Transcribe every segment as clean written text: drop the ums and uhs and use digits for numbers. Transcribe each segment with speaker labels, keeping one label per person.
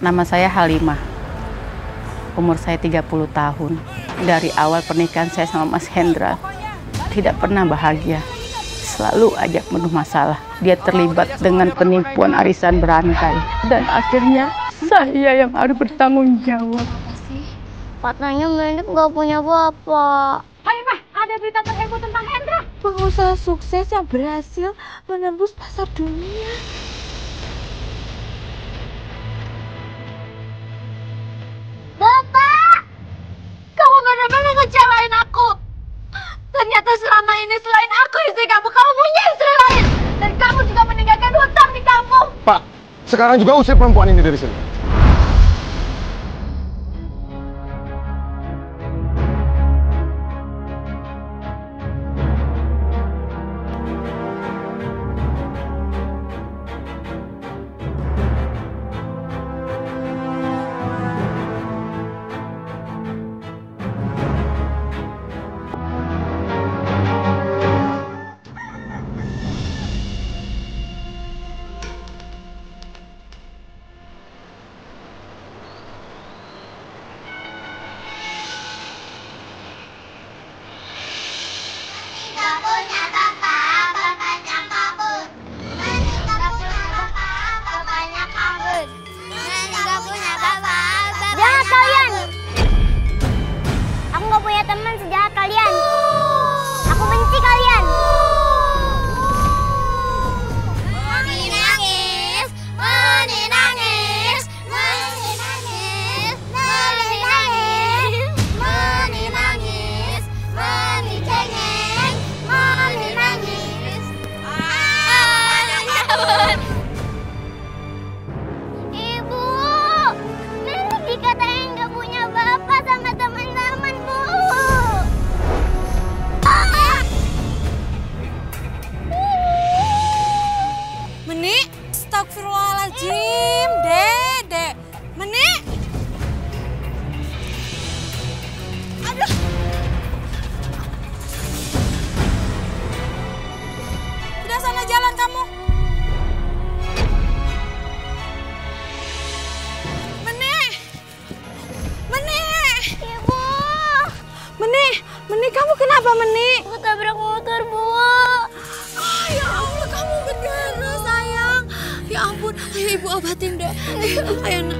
Speaker 1: Nama saya Halimah. Umur saya 30 tahun. Dari awal pernikahan saya sama Mas Hendra, tidak pernah bahagia. Selalu aja penuh masalah. Dia terlibat dengan penipuan arisan berantai. Dan akhirnya saya yang harus bertanggung jawab.
Speaker 2: Apa sih? Katanya Menik nggak punya bapak.
Speaker 3: Halimah, ada berita terheboh tentang Hendra.
Speaker 2: Pengusaha sukses yang berhasil menembus pasar dunia.
Speaker 3: Bapak! Kamu benar-benar ngecewain aku. Ternyata selama ini selain aku istri kamu punya istri lain. Dan kamu juga meninggalkan hutang di kampung.
Speaker 4: Pak, sekarang juga usir perempuan ini dari sini.
Speaker 2: Teman sejahat kalian. Aku benci kalian. Moni nangis, Moni nangis, Moni nangis, Moni nangis, Moni nangis, Moni cengeng, Moni nangis. Ibu, Moni dikatain nggak punya bapak sama teman-teman, Bu.
Speaker 5: Menik, astagfirullahaladzim, Dek. Menik. Aduh. Udah sana jalan kamu. Menik. Menik.
Speaker 2: Ibu.
Speaker 5: Menik, kamu kenapa, Menik?
Speaker 2: Aku tabrak motor, Bu.
Speaker 5: Oh, ya Allah, kamu berdarah, sayang. Ya ampun, ayo ibu obatin, Dek. Ayo, nak.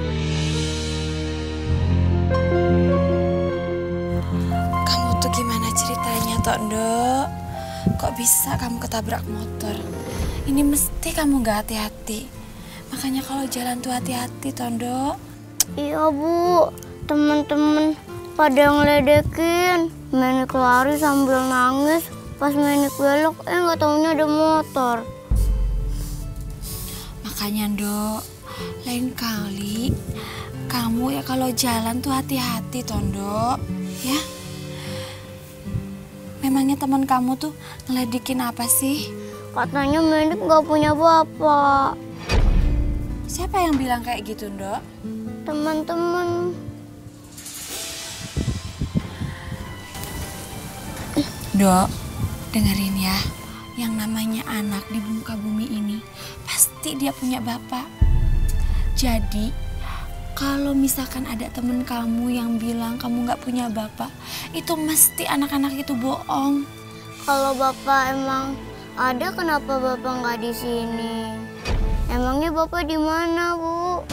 Speaker 5: Kamu tuh gimana ceritanya, Tondo? Kok bisa kamu ketabrak motor? Ini mesti kamu gak hati-hati. Makanya kalau jalan tuh hati-hati, Tondo.
Speaker 2: Iya, Bu. Temen-temen pada ngeledekin. Menik lari sambil nangis. Pas Menik belok, nggak taunya ada motor.
Speaker 5: Makanya, Dok, lain kali kamu ya kalau jalan tuh hati-hati, Tondo. Ya? Memangnya teman kamu tuh ngeledekin apa sih?
Speaker 2: Katanya Menik nggak punya bapak.
Speaker 5: Siapa yang bilang kayak gitu, Dok?
Speaker 2: Teman-teman.
Speaker 5: Dok, dengerin ya. Yang namanya anak di muka bumi ini pasti dia punya bapak. Jadi kalau misalkan ada temen kamu yang bilang kamu nggak punya bapak, itu mesti anak-anak itu bohong.
Speaker 2: Kalau bapak emang ada, kenapa bapak nggak di sini? Emangnya bapak di mana, Bu?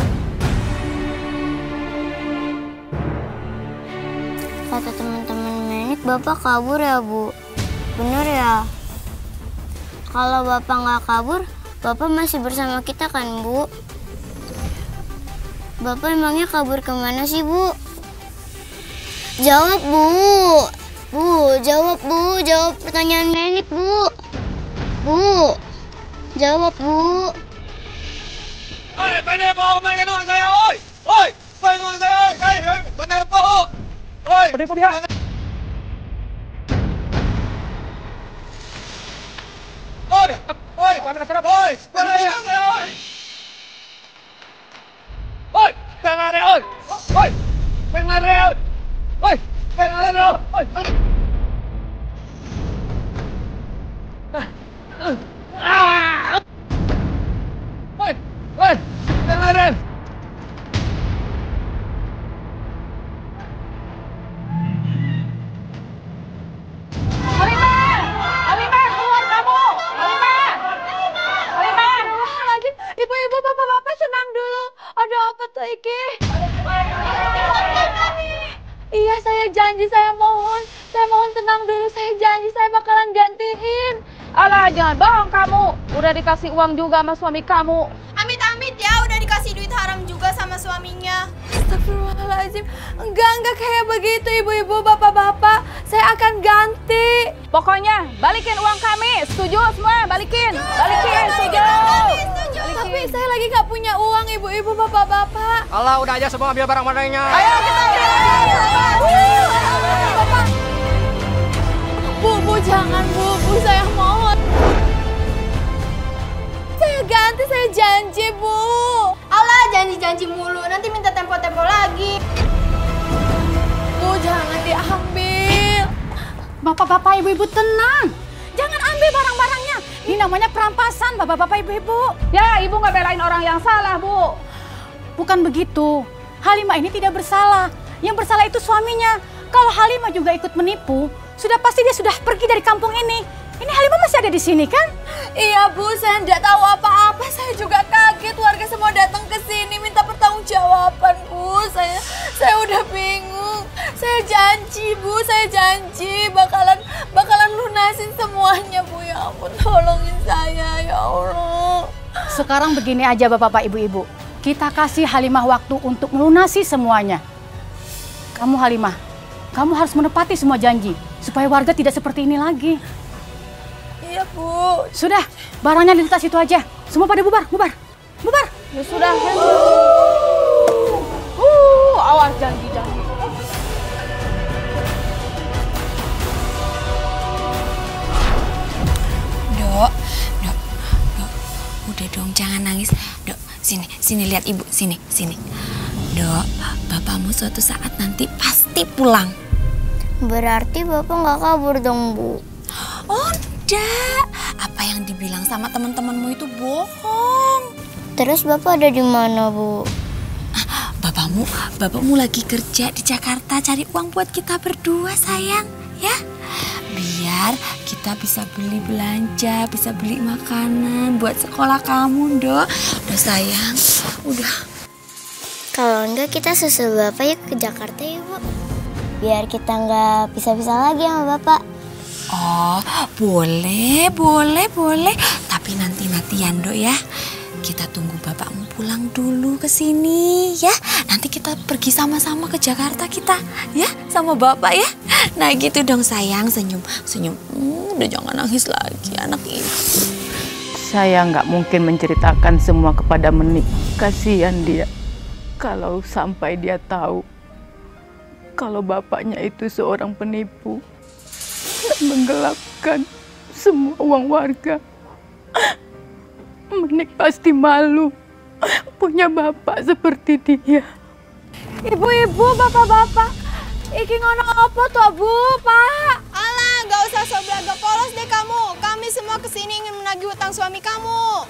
Speaker 2: Kata teman-teman Menik, bapak kabur ya, Bu? Bener ya? Kalau bapak nggak kabur, bapak masih bersama kita kan, Bu? Bapak emangnya kabur kemana sih, Bu? Jawab, Bu. Bu, jawab, Bu. Jawab pertanyaan Menik, Bu. Bu, jawab, Bu.
Speaker 6: Oi, penipu main dengan saya, oi! Oi, main dengan saya, oi! Penipu! Oi, penipu dia! Oi, oi, pamer kenapa, oi! Penipu saya, oi! Oi, pengen oi! Oi, pengen oi! Oi, pengen oi! Ah! Oi, oi, pengen
Speaker 3: Saya janji, saya mohon tenang dulu. Saya janji saya bakalan gantiin.
Speaker 7: Alah, jangan bohong kamu. Udah dikasih uang juga sama suami kamu.
Speaker 5: Amit-amit ya, udah dikasih duit haram juga sama suaminya. Astagfirullahaladzim. Enggak kayak begitu ibu-ibu, bapak-bapak. Saya akan ganti.
Speaker 7: Pokoknya balikin uang kami. Setuju semua? Balikin. Setuju.
Speaker 5: Tapi saya lagi nggak punya uang ibu-ibu, bapak-bapak.
Speaker 6: Allah, udah aja semua ambil barang-barangnya.
Speaker 7: Ayo kita
Speaker 5: Bapak. Bu, jangan bu, saya mohon. Saya ganti, saya janji bu. Allah, janji mulu, nanti minta tempo-tempo lagi. Bu, jangan diambil.
Speaker 1: Bapak-bapak, ibu-ibu tenang. Jangan ambil barang-barangnya. Ini namanya perampasan, bapak-bapak, ibu-ibu.
Speaker 7: Ya, ibu nggak belain orang yang salah, Bu.
Speaker 1: Bukan begitu. Halimah ini tidak bersalah. Yang bersalah itu suaminya. Kalau Halimah juga ikut menipu, sudah pasti dia sudah pergi dari kampung ini. Ini Halimah masih ada di sini kan?
Speaker 5: Iya bu, saya nggak tahu apa-apa. Saya juga kaget, warga semua datang ke sini minta pertanggungjawaban bu. Saya udah bingung. Saya janji bu, bakalan lunasin semuanya bu. Ya ampun, tolongin saya ya Allah.
Speaker 1: Sekarang begini aja bapak-bapak, ibu-ibu. Kita kasih Halimah waktu untuk melunasi semuanya. Kamu Halimah, kamu harus menepati semua janji supaya warga tidak seperti ini lagi.
Speaker 5: Iya bu.
Speaker 1: Sudah, barangnya di tas itu aja. Semua pada bubar.
Speaker 7: Ya sudah. Awas janji.
Speaker 5: Dok, udah dong, jangan nangis. Dok, sini lihat ibu, sini. Dok, bapakmu suatu saat nanti pasti pulang.
Speaker 2: Berarti bapak nggak kabur dong bu?
Speaker 5: Oh enggak, apa yang dibilang sama teman-temanmu itu bohong.
Speaker 2: Terus bapak ada di mana bu?
Speaker 5: Bapakmu lagi kerja di Jakarta cari uang buat kita berdua sayang, ya. Biar kita bisa beli belanja, bisa beli makanan buat sekolah kamu, Dok. Udah sayang, udah.
Speaker 2: Kalau enggak kita susul bapak yuk ke Jakarta ya bu. Biar kita nggak pisah-pisah lagi sama bapak.
Speaker 5: Oh, boleh. Tapi nanti-nantian, Dok ya. Kita tunggu bapakmu pulang dulu ke sini ya. Nanti kita pergi sama-sama ke Jakarta kita ya, sama bapak ya. Nah gitu dong sayang, senyum. Udah jangan nangis lagi anak ini.
Speaker 1: Saya nggak mungkin menceritakan semua kepada Menik. Kasihan dia. Kalau sampai dia tahu kalau bapaknya itu seorang penipu dan menggelapkan semua uang warga. Menik pasti malu punya bapak seperti dia.
Speaker 5: Ibu-ibu, bapak-bapak, iki ngono apa toh bu, pak? Alah, nggak usah sok belaga polos deh kamu. Kami semua kesini ingin menagih hutang suami kamu.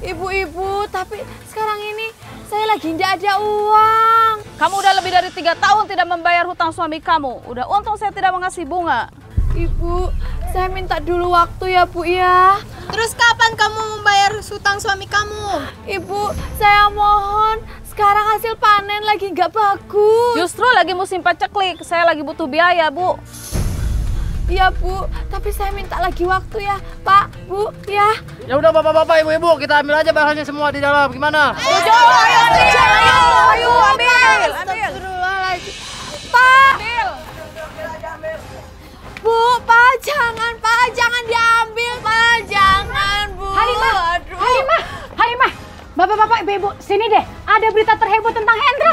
Speaker 5: Ibu-ibu, tapi sekarang ini saya lagi nggak ada uang.
Speaker 7: Kamu udah lebih dari 3 tahun tidak membayar hutang suami kamu. Udah untung saya tidak mengasih bunga.
Speaker 5: Ibu, saya minta dulu waktu ya bu ya. Terus kapan kamu membayar hutang suami kamu? Ibu, saya mohon. Sekarang hasil panen lagi nggak bagus.
Speaker 7: Justru lagi musim paceklik. Saya lagi butuh biaya, Bu.
Speaker 5: Iya bu, tapi saya minta lagi waktu ya, Pak, Bu, ya.
Speaker 6: Ya udah bapak-bapak, ibu-ibu, kita ambil aja barangnya semua di dalam. Gimana?
Speaker 7: Setuju, ayo ambil.
Speaker 5: Pak. Bu, Pak, jangan diambil, Pak, jangan, Bu.
Speaker 1: Halimah, bapak-bapak, ibu-ibu, sini deh. Ada berita terheboh tentang Hendra.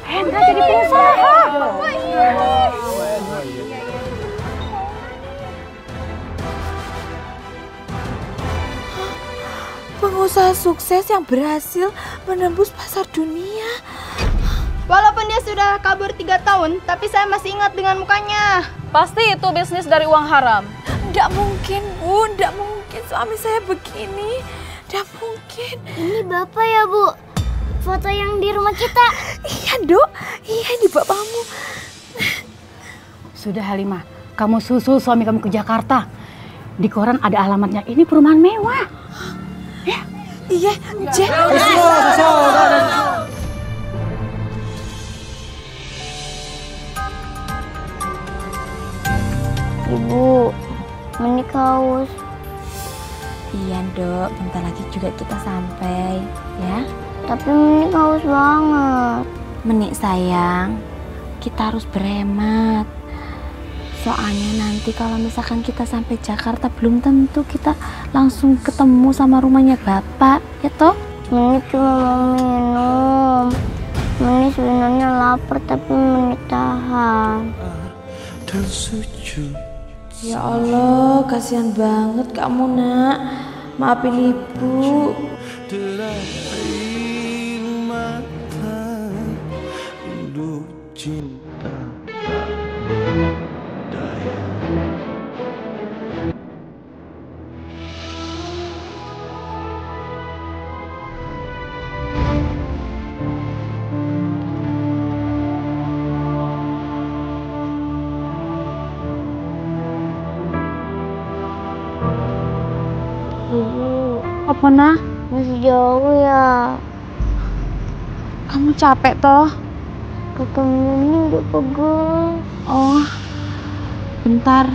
Speaker 1: Hendra jadi pengusaha.
Speaker 5: Pengusaha sukses yang berhasil menembus pasar dunia.
Speaker 8: Walaupun dia sudah kabur 3 tahun, tapi saya masih ingat dengan mukanya.
Speaker 7: Pasti itu bisnis dari uang haram.
Speaker 5: Nggak mungkin, Bu. Nggak mungkin suami saya begini. Nggak mungkin.
Speaker 2: Ini bapak ya bu? Foto yang di rumah kita.
Speaker 5: Iya, Dok. Iya, ini bapakmu.
Speaker 1: Sudah Halimah, kamu susul suami kamu ke Jakarta. Di koran ada alamatnya. Ini perumahan mewah. Ya.
Speaker 5: Iya, yuk, bentar lagi juga kita sampai, ya.
Speaker 2: Tapi Menik haus banget.
Speaker 5: Menik sayang, kita harus berhemat. Soalnya nanti kalau misalkan kita sampai Jakarta belum tentu kita langsung ketemu sama rumahnya Bapak, ya toh?
Speaker 2: Menik cuma mau minum. Menik sebenarnya lapar tapi Menik tahan.
Speaker 5: Ya Allah, kasihan banget kamu nak. Maafin ibu.
Speaker 1: Apa nah?
Speaker 2: Masih jauh ya.
Speaker 1: Kamu capek toh?
Speaker 2: Kaki Menik udah pegel.
Speaker 1: Oh, bentar.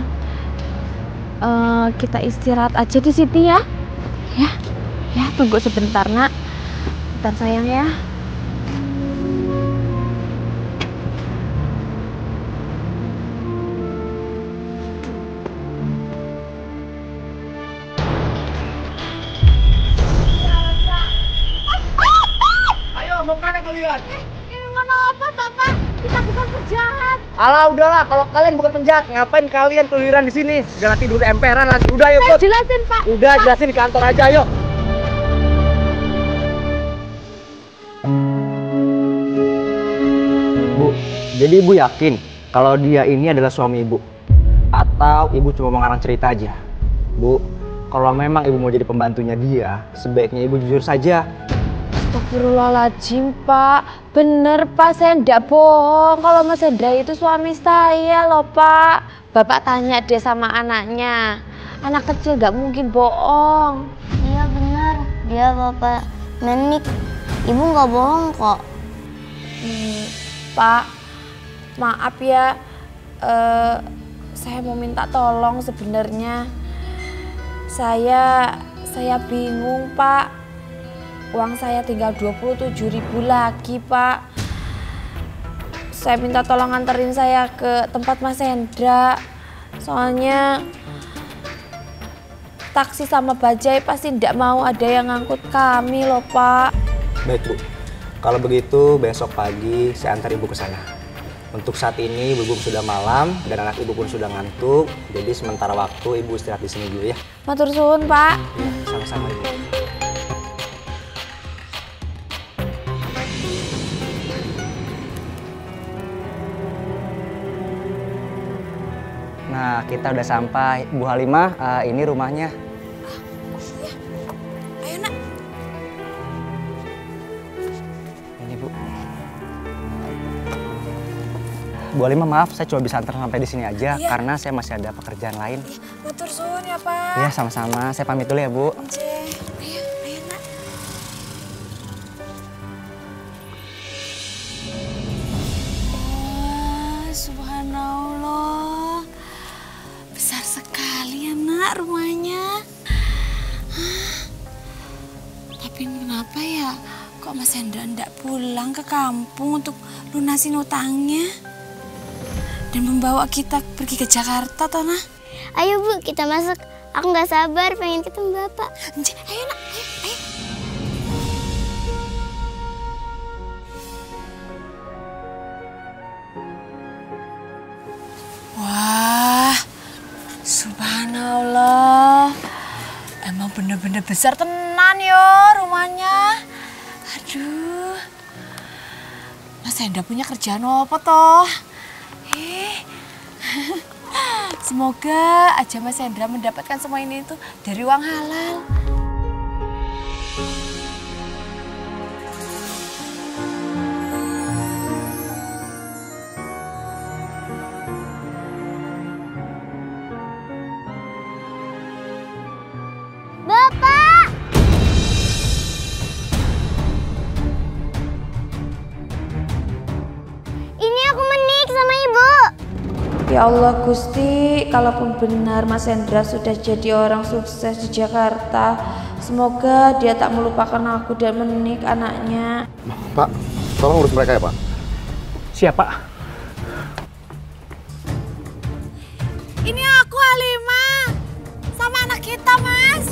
Speaker 1: Kita istirahat aja di sini ya. Ya, tunggu sebentar nak. Bentar sayang ya.
Speaker 6: Mau kemana kalian?
Speaker 3: Ini kenapa, Bapak? Kita bukan penjahat.
Speaker 6: Alah udahlah, kalau kalian bukan penjahat, ngapain kalian keluyuran di sini? Segala tidur emperan lagi. Udah yuk,
Speaker 3: Saya jelasin, Pak.
Speaker 6: Udah jelasin di kantor aja, yuk. Bu, jadi ibu yakin kalau dia ini adalah suami ibu? Atau ibu cuma mengarang cerita aja? Bu, kalau memang ibu mau jadi pembantunya dia, sebaiknya ibu jujur saja.
Speaker 5: Astagfirullahaladzim Pak, bener Pak, saya ndak bohong kalau Mas Hendra itu suami saya loh Pak. Bapak tanya deh sama anaknya, anak kecil gak mungkin bohong.
Speaker 2: Iya benar, dia Bapak Menik. Ibu nggak bohong kok.
Speaker 5: Pak, maaf ya, saya mau minta tolong sebenarnya. Saya bingung Pak. Uang saya tinggal 27.000 lagi Pak. Saya minta tolong anterin saya ke tempat Mas Hendra. Soalnya taksi sama bajai pasti tidak mau ada yang ngangkut kami loh Pak.
Speaker 6: Baik Bu, kalau begitu besok pagi saya antar ibu ke sana. Untuk saat ini ibu sudah malam dan anak ibu pun sudah ngantuk. Jadi sementara waktu ibu istirahat di sini dulu ya.
Speaker 5: Matur suwun Pak.
Speaker 6: Ya, sama-sama ibu. Nah, kita udah sampai. Bu Halimah, ini rumahnya.
Speaker 5: Iya. Ayo nak.
Speaker 6: Ini Bu. Bu Halimah, maaf saya cuma bisa antar sampai di sini aja karena saya masih ada pekerjaan lain.
Speaker 5: Matur suwun ya Pak.
Speaker 6: Iya, sama-sama. Saya pamit dulu ya Bu.
Speaker 5: Ayo nak. Subhanallah. Besar sekali ya nak rumahnya. Tapi kenapa ya kok Mas Hendra ndak pulang ke kampung untuk lunasin utangnya dan membawa kita pergi ke Jakarta toh nah?
Speaker 2: Ayo Bu, kita masuk. Aku nggak sabar pengen ketemu Bapak.
Speaker 5: Ayo nak, ayo. Wah, subhanallah. Emang bener-bener besar tenan yo rumahnya. Aduh. Mas Hendra punya kerjaan apa toh? Semoga aja Mas Hendra mendapatkan semua ini tuh dari uang halal.
Speaker 2: Bapak! Ini aku Menik sama Ibu.
Speaker 5: Ya Allah Gusti, kalaupun benar Mas Hendra sudah jadi orang sukses di Jakarta,
Speaker 9: Semoga dia tak melupakan aku dan Menik anaknya.
Speaker 4: Pak, tolong urus mereka ya, Pak.
Speaker 6: Siapa?
Speaker 5: Ini aku Halimah sama anak kita, Mas.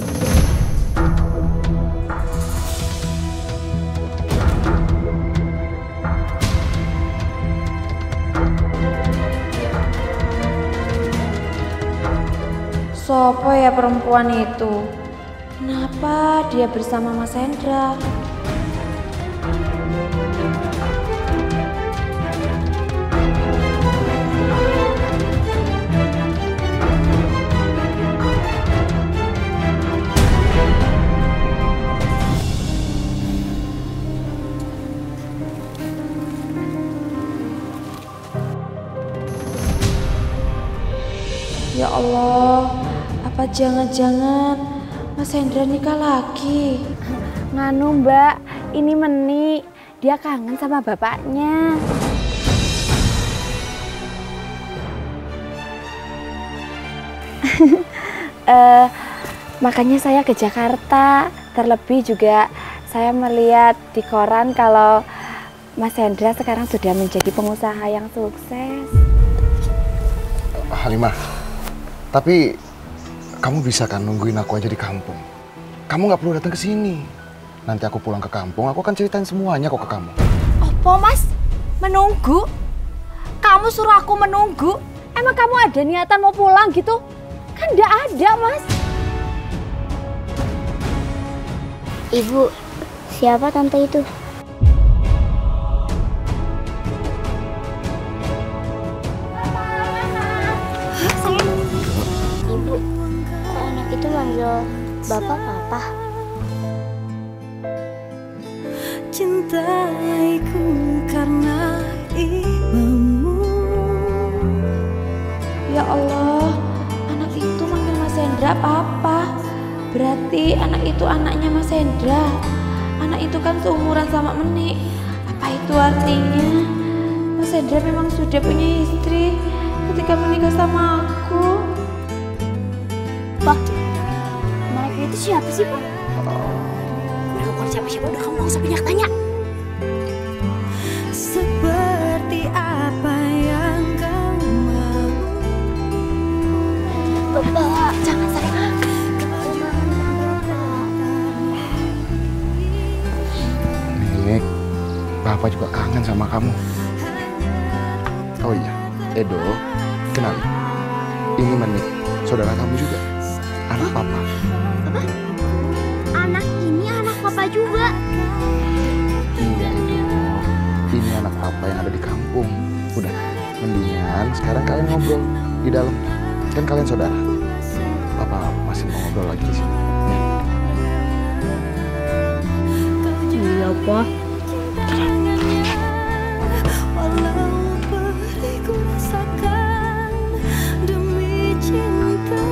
Speaker 9: Sopo ya perempuan itu? Kenapa dia bersama Mas Hendra? Ya Allah, apa jangan-jangan Mas Hendra nikah lagi?
Speaker 5: Nganu Mbak, ini Menik. Dia kangen sama bapaknya. Makanya saya ke Jakarta. Terlebih juga saya melihat di koran kalau Mas Hendra sekarang sudah menjadi pengusaha yang sukses.
Speaker 4: Halimah, tapi kamu bisa kan nungguin aku aja di kampung? Kamu nggak perlu datang ke sini. Nanti aku pulang ke kampung, aku akan ceritain semuanya kok ke kamu.
Speaker 5: Apa Mas? Menunggu? Kamu suruh aku menunggu? Emang kamu ada niatan mau pulang gitu? Kan nggak ada, Mas.
Speaker 2: Ibu, siapa tante itu? Ibu, kok anak itu manggil bapak papa?
Speaker 10: Cintaiku karena ibumu.
Speaker 9: Ya Allah, anak itu manggil Mas Hendra papa. Berarti anak itu anaknya Mas Hendra. Anak itu kan seumuran sama Menik. Apa itu artinya? Mas Hendra memang sudah punya istri ketika menikah sama aku.
Speaker 2: Pak, mereka itu siapa sih, Pak?
Speaker 5: Udah bukan siapa-siapa, udah kamu nggak usah banyak tanya.
Speaker 10: Seperti apa yang kau mau.
Speaker 2: Bapak,
Speaker 5: Jangan sayang.
Speaker 4: Nik, Bapak juga kangen sama kamu. Oh iya, Edo, kenalin. Ini Menik, saudara kamu juga. Anak Papa.
Speaker 2: apa? Anak ini anak papa juga.
Speaker 4: Iya, Edo. Ini anak Papa yang ada di kampung. Udah, mendingan sekarang kalian ngobrol di dalam. Kan kalian saudara. Papa masih mau ngobrol lagi di sini.
Speaker 2: Iya, Pak.
Speaker 10: Walau perih ku rasakan demi cinta.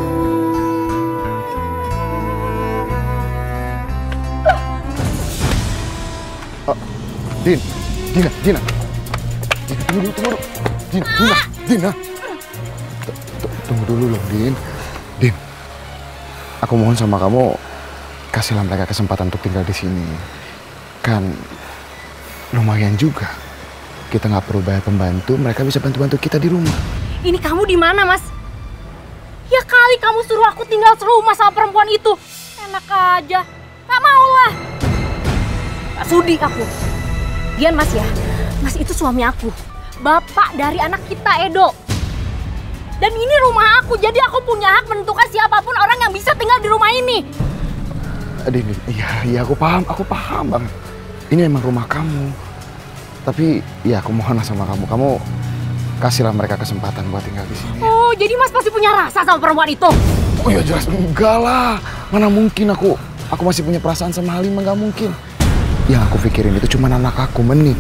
Speaker 4: Din, Dina. Tunggu dulu. Dina. Tunggu dulu loh, Din. Din, aku mohon sama kamu, kasihlah mereka kesempatan untuk tinggal di sini. Kan lumayan juga. Kita nggak perlu bayar pembantu, mereka bisa bantu-bantu kita di rumah.
Speaker 5: Ini kamu di mana, Mas? Ya kali kamu suruh aku tinggal serumah sama perempuan itu. Enak aja. Gak mau lah. Gak sudi aku. Dian, Mas ya. Mas itu suami aku. Bapak dari anak kita, Edo. Dan ini rumah aku, jadi aku punya hak menentukan siapapun orang yang bisa tinggal di rumah ini.
Speaker 4: Din, iya aku paham banget. Ini emang rumah kamu. Tapi ya aku mohon sama kamu kasihlah mereka kesempatan buat tinggal di sini.
Speaker 5: Oh, jadi Mas pasti punya rasa sama perempuan itu?
Speaker 4: Oh ya jelas enggak lah. Mana mungkin aku masih punya perasaan sama Halimah, nggak mungkin. Yang aku pikirin itu cuma anak aku, Menik.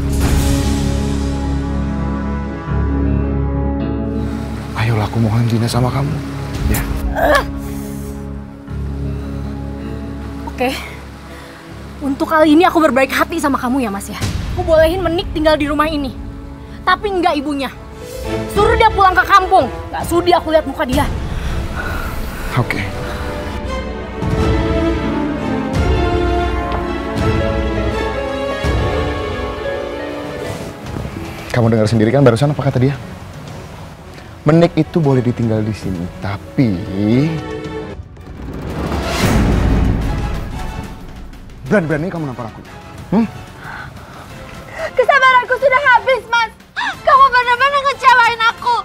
Speaker 4: Ayolah, aku mohon Dina sama kamu, ya.
Speaker 5: Oke. Untuk kali ini aku berbaik hati sama kamu ya, Mas ya. Aku bolehin Menik tinggal di rumah ini. Tapi enggak ibunya. Suruh dia pulang ke kampung. Gak sudi aku lihat muka dia.
Speaker 4: Oke. Kamu dengar sendiri kan barusan apa kata dia? Menik itu boleh ditinggal di sini, tapi berani-berani kamu nampar aku.
Speaker 3: Kesabaranku sudah habis, Mas. Kamu benar-benar ngecewain aku.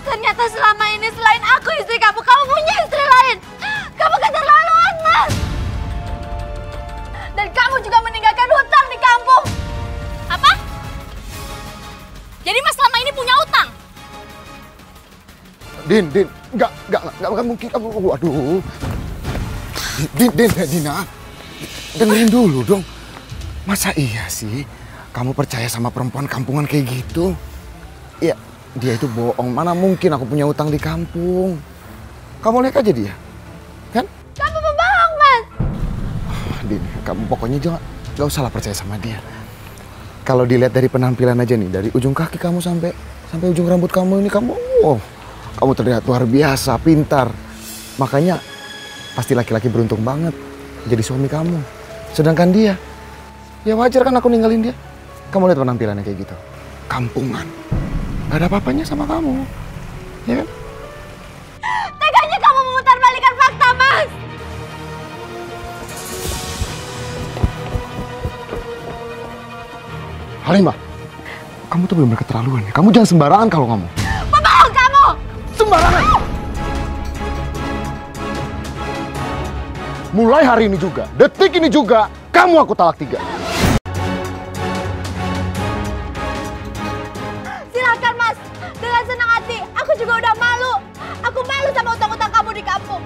Speaker 3: Ternyata selama ini selain aku istri kamu punya istri lain. Kamu keterlaluan, Mas. Dan kamu juga meninggalkan hutang di kampung.
Speaker 11: Apa? Jadi Mas selama ini punya utang?
Speaker 4: Din, enggak mungkin kamu. Waduh. Dina. Dengerin dulu dong. Masa iya sih kamu percaya sama perempuan kampungan kayak gitu? Ya, dia itu bohong. Mana mungkin aku punya utang di kampung. Kamu lihat aja dia. Kan?
Speaker 3: Kamu pembohong, Mas.
Speaker 4: Din, kamu pokoknya gak usah lah percaya sama dia. Kalau dilihat dari penampilan aja nih, dari ujung kaki kamu sampai ujung rambut kamu ini, kamu terlihat luar biasa, pintar. Makanya pasti laki-laki beruntung banget jadi suami kamu. Sedangkan dia, ya wajar kan aku ninggalin dia. Kamu lihat penampilannya kayak gitu, kampungan. Gak ada apa-apanya sama kamu, ya kan?
Speaker 3: Teganya kamu memutarbalikkan fakta, Mas.
Speaker 4: Halimah, kamu tuh benar-benar keterlaluan ya. Kamu jangan sembarangan kalau ngomong.
Speaker 3: Pembohong kamu!
Speaker 4: Sembarangan! Mulai hari ini juga, detik ini juga, kamu aku talak 3.
Speaker 3: Silakan, Mas. Dengan senang hati. Aku juga udah malu. Aku malu sama utang-utang kamu di kampung.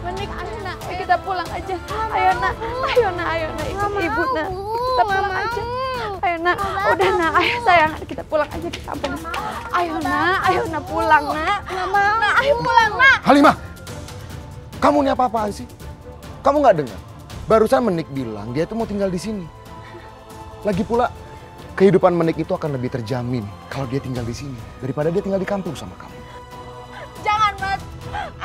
Speaker 7: Menik, ayo nak, kita pulang aja. Ayo nak, ikut ibu nak. Kita pulang aja. Ayo nak, udah nak, ayo sayang, kita pulang aja ke kampung. Ayo nak pulang nak. Nak, ayo pulang nak.
Speaker 4: Halimah, kamu ini apa-apaan sih? Kamu nggak dengar? Barusan Menik bilang dia tuh mau tinggal di sini. Lagi pula, kehidupan Menik itu akan lebih terjamin kalau dia tinggal di sini daripada dia tinggal di kampung sama kamu.
Speaker 3: Jangan, Mas.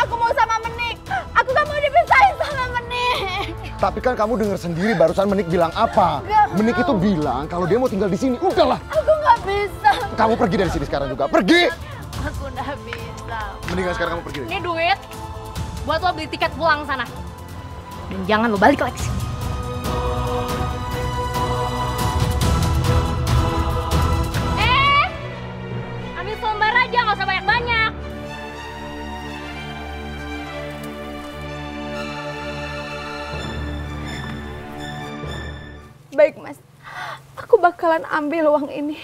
Speaker 3: Aku mau sama Menik. Aku gak mau dipisahin sama Menik.
Speaker 4: Tapi kan kamu dengar sendiri barusan Menik bilang apa? Menik itu bilang kalau dia mau tinggal di sini. Udahlah.
Speaker 3: Aku gak bisa.
Speaker 4: Kamu pergi dari sini sekarang juga. Pergi.
Speaker 3: Aku udah bisa.
Speaker 4: Mendingan sekarang kamu pergi.
Speaker 11: Ini duit buat lo beli tiket pulang sana. Dan jangan lo balik lagi sini. Ambil selembar aja, nggak usah banyak-banyak.
Speaker 7: Baik, Mas. Aku bakalan ambil uang ini.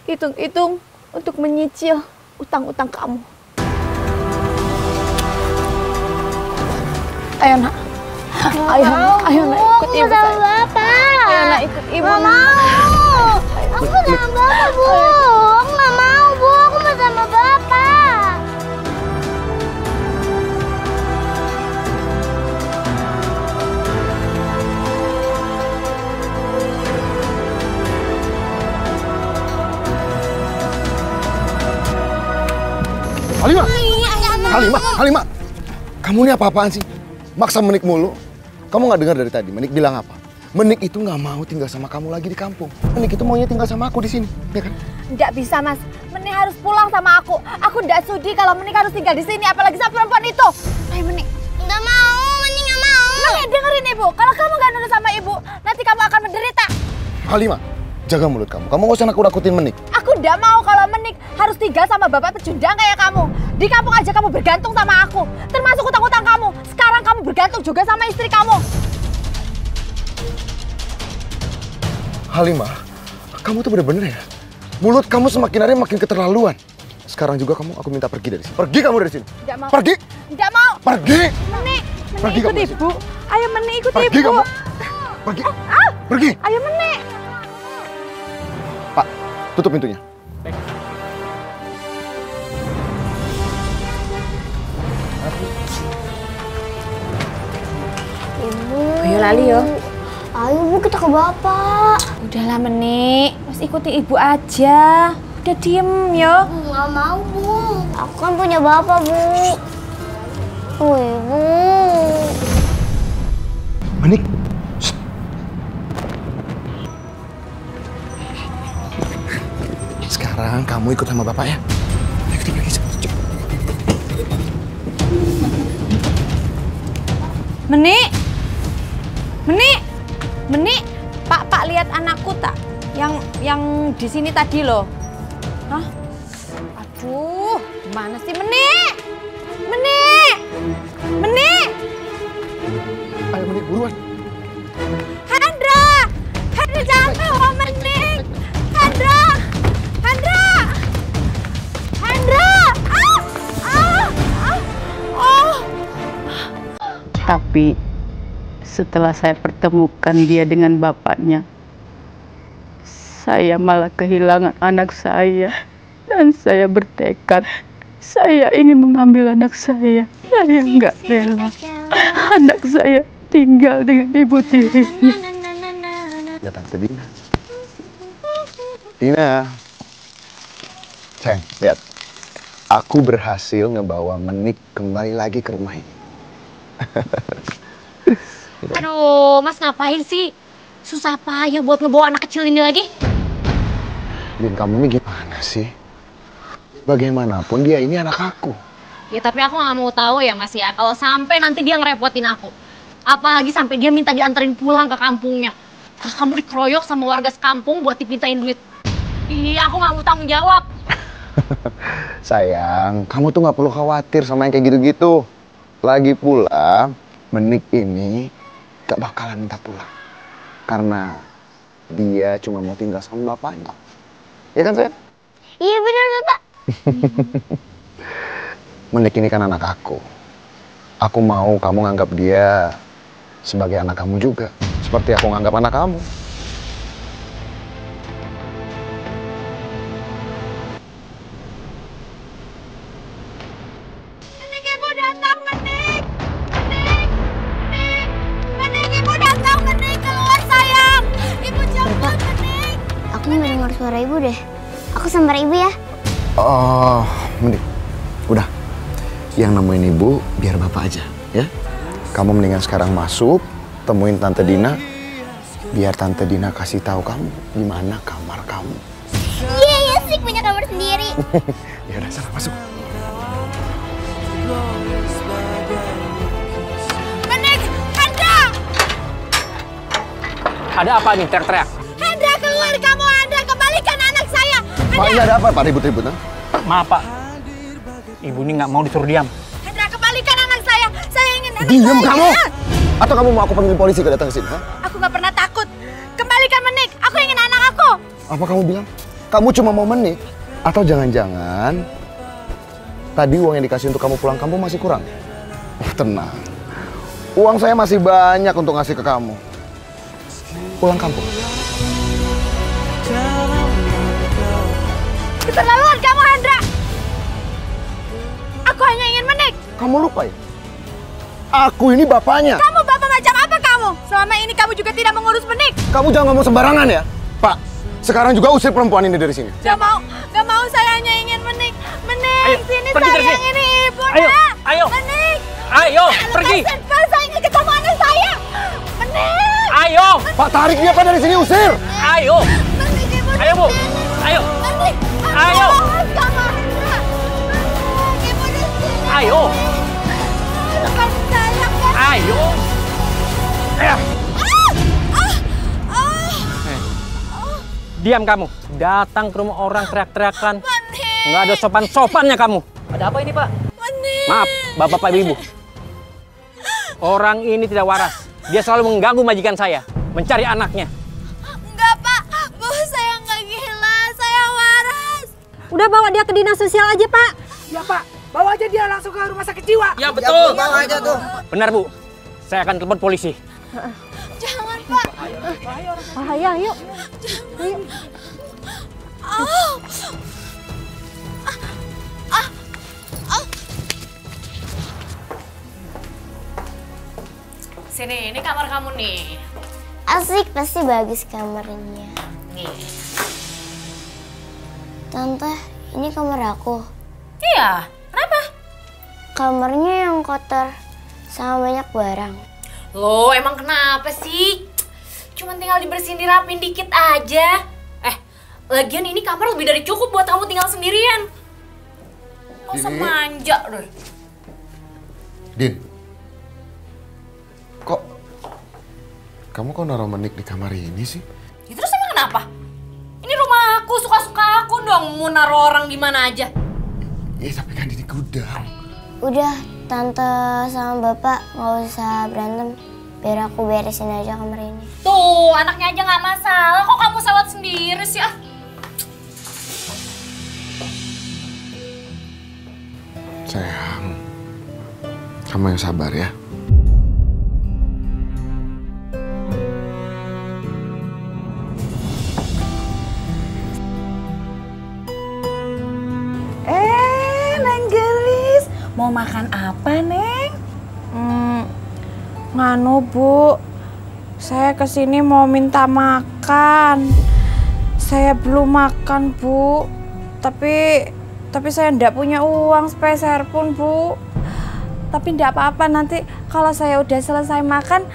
Speaker 7: Hitung-hitung untuk menyicil utang-utang kamu. Ayo nak. Ayo nak ikut ibu saya.
Speaker 2: Bapak.
Speaker 7: Ayo nak ikut ibu.
Speaker 2: Nggak mau. Aku sama Bapak, Bu. Aku nggak mau, Bu. Aku mau sama Bapak.
Speaker 4: Halimah. Kamu ini apa-apaan sih? Maksa Menik mulu. Kamu nggak dengar dari tadi Menik bilang apa? Menik itu nggak mau tinggal sama kamu lagi di kampung. Menik itu maunya tinggal sama aku di sini, ya kan?
Speaker 3: Nggak bisa, Mas. Menik harus pulang sama aku. Aku nggak sudi kalau Menik harus tinggal di sini, apalagi sama perempuan itu. Ayo, Menik.
Speaker 2: Nggak mau, Menik nggak mau.
Speaker 3: Menik, dengerin ibu. Kalau kamu nggak nurut sama ibu, nanti kamu akan menderita.
Speaker 4: Halimah, jaga mulut kamu. Kamu nggak usah nakut-nakutin Menik.
Speaker 3: Aku nggak mau kalau Menik harus tinggal sama bapak pecundang kayak kamu. Di kampung aja kamu bergantung sama aku. Termasuk utang-utang kamu. Sekarang kamu bergantung juga sama istri kamu.
Speaker 4: Halimah, kamu tuh bener-bener ya. Mulut kamu semakin hari makin keterlaluan. Sekarang juga aku minta pergi dari sini. Pergi kamu dari sini.
Speaker 3: Nggak mau.
Speaker 4: Pergi.
Speaker 3: Nggak mau.
Speaker 4: Pergi.
Speaker 3: Menik
Speaker 4: Pergi
Speaker 3: ikut
Speaker 4: kamu.
Speaker 3: ibu. Ayo Menik ikut
Speaker 4: Pergi
Speaker 3: ibu.
Speaker 4: kamu. Pergi. Pergi.
Speaker 3: Ayo Menik.
Speaker 4: Pak, tutup pintunya.
Speaker 5: Ayo lali yo.
Speaker 2: Ayo, Bu, kita ke Bapak.
Speaker 5: Udahlah Menik, Mas ikuti ibu aja.
Speaker 9: Udah diem ya.
Speaker 2: Bu, nggak mau, Bu. Aku kan punya bapak, Bu. Ibu.
Speaker 4: Menik. Sekarang kamu ikut sama bapak ya. Ayo kita pergi cepet.
Speaker 9: Menik. Pak lihat anakku tak? Yang di sini tadi loh. Hah? Aduh, mana sih Menik?
Speaker 4: Ayo Menik, buruan.
Speaker 9: Hendra jangan bawa Menik. Hendra.
Speaker 1: Tapi setelah saya pertemukan dia dengan bapaknya, saya malah kehilangan anak saya. Dan saya bertekad, saya ingin mengambil anak saya. Saya nggak rela anak saya tinggal dengan ibu tirinya.
Speaker 4: Ya Tante Dina. Dina. Sayang, lihat. Aku berhasil ngebawa Menik kembali lagi ke rumah ini.
Speaker 11: Aduh, Mas ngapain sih? Susah payah buat ngebawa anak kecil ini lagi.
Speaker 4: Din, kamu ini gimana sih? Bagaimanapun dia ini anak aku.
Speaker 11: Ya tapi aku nggak mau tahu ya Mas ya, kalau sampai nanti dia ngerepotin aku. Apalagi sampai dia minta dianterin pulang ke kampungnya. Terus kamu dikeroyok sama warga sekampung buat dipintain duit. Iya, aku nggak mau tanggung jawab.
Speaker 4: Sayang, kamu tuh nggak perlu khawatir sama yang kayak gitu-gitu. Lagi pula, Menik ini gak bakalan minta pulang. Karena dia cuma mau tinggal sama bapaknya. Ya kan, sayang?
Speaker 2: Iya benar, Bapak.
Speaker 4: Menik ini kan anak aku. Aku mau kamu nganggap dia sebagai anak kamu juga. Seperti aku nganggap anak kamu.
Speaker 3: Menik, ibu datang, Menik. Menik, ibu datang, Menik. Keluar, sayang. Ibu cepat, Menik.
Speaker 2: Aku nggak dengar suara ibu deh. Aku sambar ibu ya.
Speaker 4: Oh, Menik. Udah. Yang nemuin ibu, biar bapak aja, ya. Kamu mendingan sekarang masuk, temuin Tante Dina. Biar Tante Dina kasih tahu kamu di mana kamar kamu.
Speaker 2: Iya, sih punya kamar sendiri.
Speaker 4: Ya udah, sana masuk.
Speaker 3: Menik, Hendra.
Speaker 6: Ada apa nih teriak-teriak?
Speaker 3: Hendra, keluar kamu, Hendra. Kembalikan anak saya.
Speaker 4: Pak, ini ada apa, Pak? Ribut-ribut, ha?
Speaker 6: Maaf, Pak. Ibu ini nggak mau disuruh diam.
Speaker 3: Hendra, kembalikan anak saya. Saya ingin anak
Speaker 4: Diam
Speaker 3: saya.
Speaker 4: kamu! Atau kamu mau aku panggil polisi ke datang ke sini, ha?
Speaker 3: Aku nggak pernah takut. Kembalikan Menik. Aku ingin anak aku.
Speaker 4: Apa kamu bilang? Kamu cuma mau Menik? Atau jangan-jangan tadi uang yang dikasih untuk kamu pulang kampung masih kurang? Oh, tenang. Uang saya masih banyak untuk ngasih ke kamu. Pulang kampung.
Speaker 3: Keterlaluan kamu, Hendra. Aku hanya ingin Menik.
Speaker 4: Kamu lupa ya? Aku ini bapaknya.
Speaker 3: Kamu bapak macam apa kamu? Selama ini kamu juga tidak mengurus Menik.
Speaker 4: Kamu jangan ngomong sembarangan ya. Pak, sekarang juga usir perempuan ini dari sini.
Speaker 3: Gak mau, saya hanya ingin Menik. Menik,
Speaker 6: Ayo,
Speaker 3: sini
Speaker 6: pergi dari
Speaker 3: sayang,
Speaker 6: sini.
Speaker 3: ini ibu.
Speaker 6: Ayo,
Speaker 3: nak.
Speaker 6: ayo.
Speaker 3: Menik.
Speaker 6: Ayo, pergi.
Speaker 3: Lepasin, Pak, saya ingin ketemu anak saya. Menik.
Speaker 6: Ayo.
Speaker 4: Pak, tarik dia Pak dari sini, usir.
Speaker 6: Ayo.
Speaker 3: Menik, ibu.
Speaker 6: Ayo, Bu. Ayo.
Speaker 3: Menik.
Speaker 6: Ayo.
Speaker 3: Sama Hendra. Menik, ibu di sini.
Speaker 6: Ayo.
Speaker 3: Lepas saya, Pak.
Speaker 6: Ayo. Diam kamu. Datang ke rumah orang teriak-teriakan. Nggak ada sopan-sopannya kamu. Ada apa ini, Pak? Maaf, Bapak Ibu. Orang ini tidak waras. Dia selalu mengganggu majikan saya, mencari anaknya.
Speaker 3: Enggak, Pak. Bu, saya nggak gila. Saya waras.
Speaker 9: Udah bawa dia ke dinas sosial aja, Pak.
Speaker 12: Ya, Pak. Bawa aja dia langsung ke rumah sakit jiwa.
Speaker 6: Ya, betul.
Speaker 12: Ya, bawa aja tuh.
Speaker 6: Benar, Bu. Saya akan telepon polisi.
Speaker 3: Jangan, Pak.
Speaker 9: Ayo, yuk. Ayo.
Speaker 11: Sini, ini kamar kamu nih.
Speaker 2: Asik, pasti bagus kamarnya.
Speaker 11: Nih.
Speaker 2: Tante, ini kamar aku.
Speaker 11: Iya, kenapa?
Speaker 2: Kamarnya yang kotor sama banyak barang.
Speaker 11: Loh, emang kenapa sih? Cuman tinggal dibersihin, dirapin dikit aja. Lagian ini kamar lebih dari cukup buat kamu tinggal sendirian. Gak usah manja deh.
Speaker 4: Din, kamu kok naruh menik di kamar ini sih?
Speaker 11: Ya terus emang kenapa? Ini rumah aku, suka-suka aku dong mau naruh orang di mana aja.
Speaker 4: Tapi kan ini gudang.
Speaker 2: Udah, Tante sama Bapak nggak usah berantem. Biar aku beresin aja kamar ini.
Speaker 11: Tuh, anaknya aja nggak masalah. Kok kamu sewot sendiri sih?
Speaker 4: Sayang, kamu yang sabar ya.
Speaker 13: Neng Gelis, mau makan apa, Neng?
Speaker 5: Nganu, Bu. Saya kesini mau minta makan. Saya belum makan, Bu. Tapi saya ndak punya uang sepeser pun, Bu. Tapi ndak apa-apa, nanti kalau saya udah selesai makan,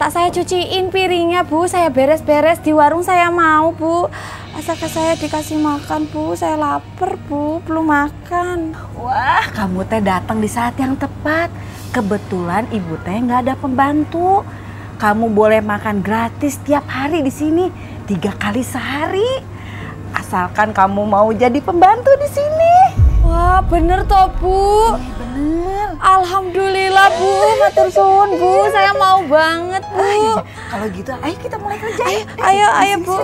Speaker 5: tak saya cuciin piringnya, Bu. Saya beres-beres di warung saya mau, Bu. Asalkan saya dikasih makan, Bu. Saya lapar, Bu. Belum makan.
Speaker 13: Wah, kamu teh datang di saat yang tepat. Kebetulan ibu teh nggak ada pembantu. Kamu boleh makan gratis tiap hari di sini, 3 kali sehari. Asalkan kamu mau jadi pembantu di sini.
Speaker 5: Wah, bener toh, Bu?
Speaker 13: Bener.
Speaker 5: Alhamdulillah, Bu. Matur suwun, Bu. Saya mau banget, Bu.
Speaker 13: Kalau gitu, ayo kita mulai kerja.
Speaker 5: Ayo, Bu.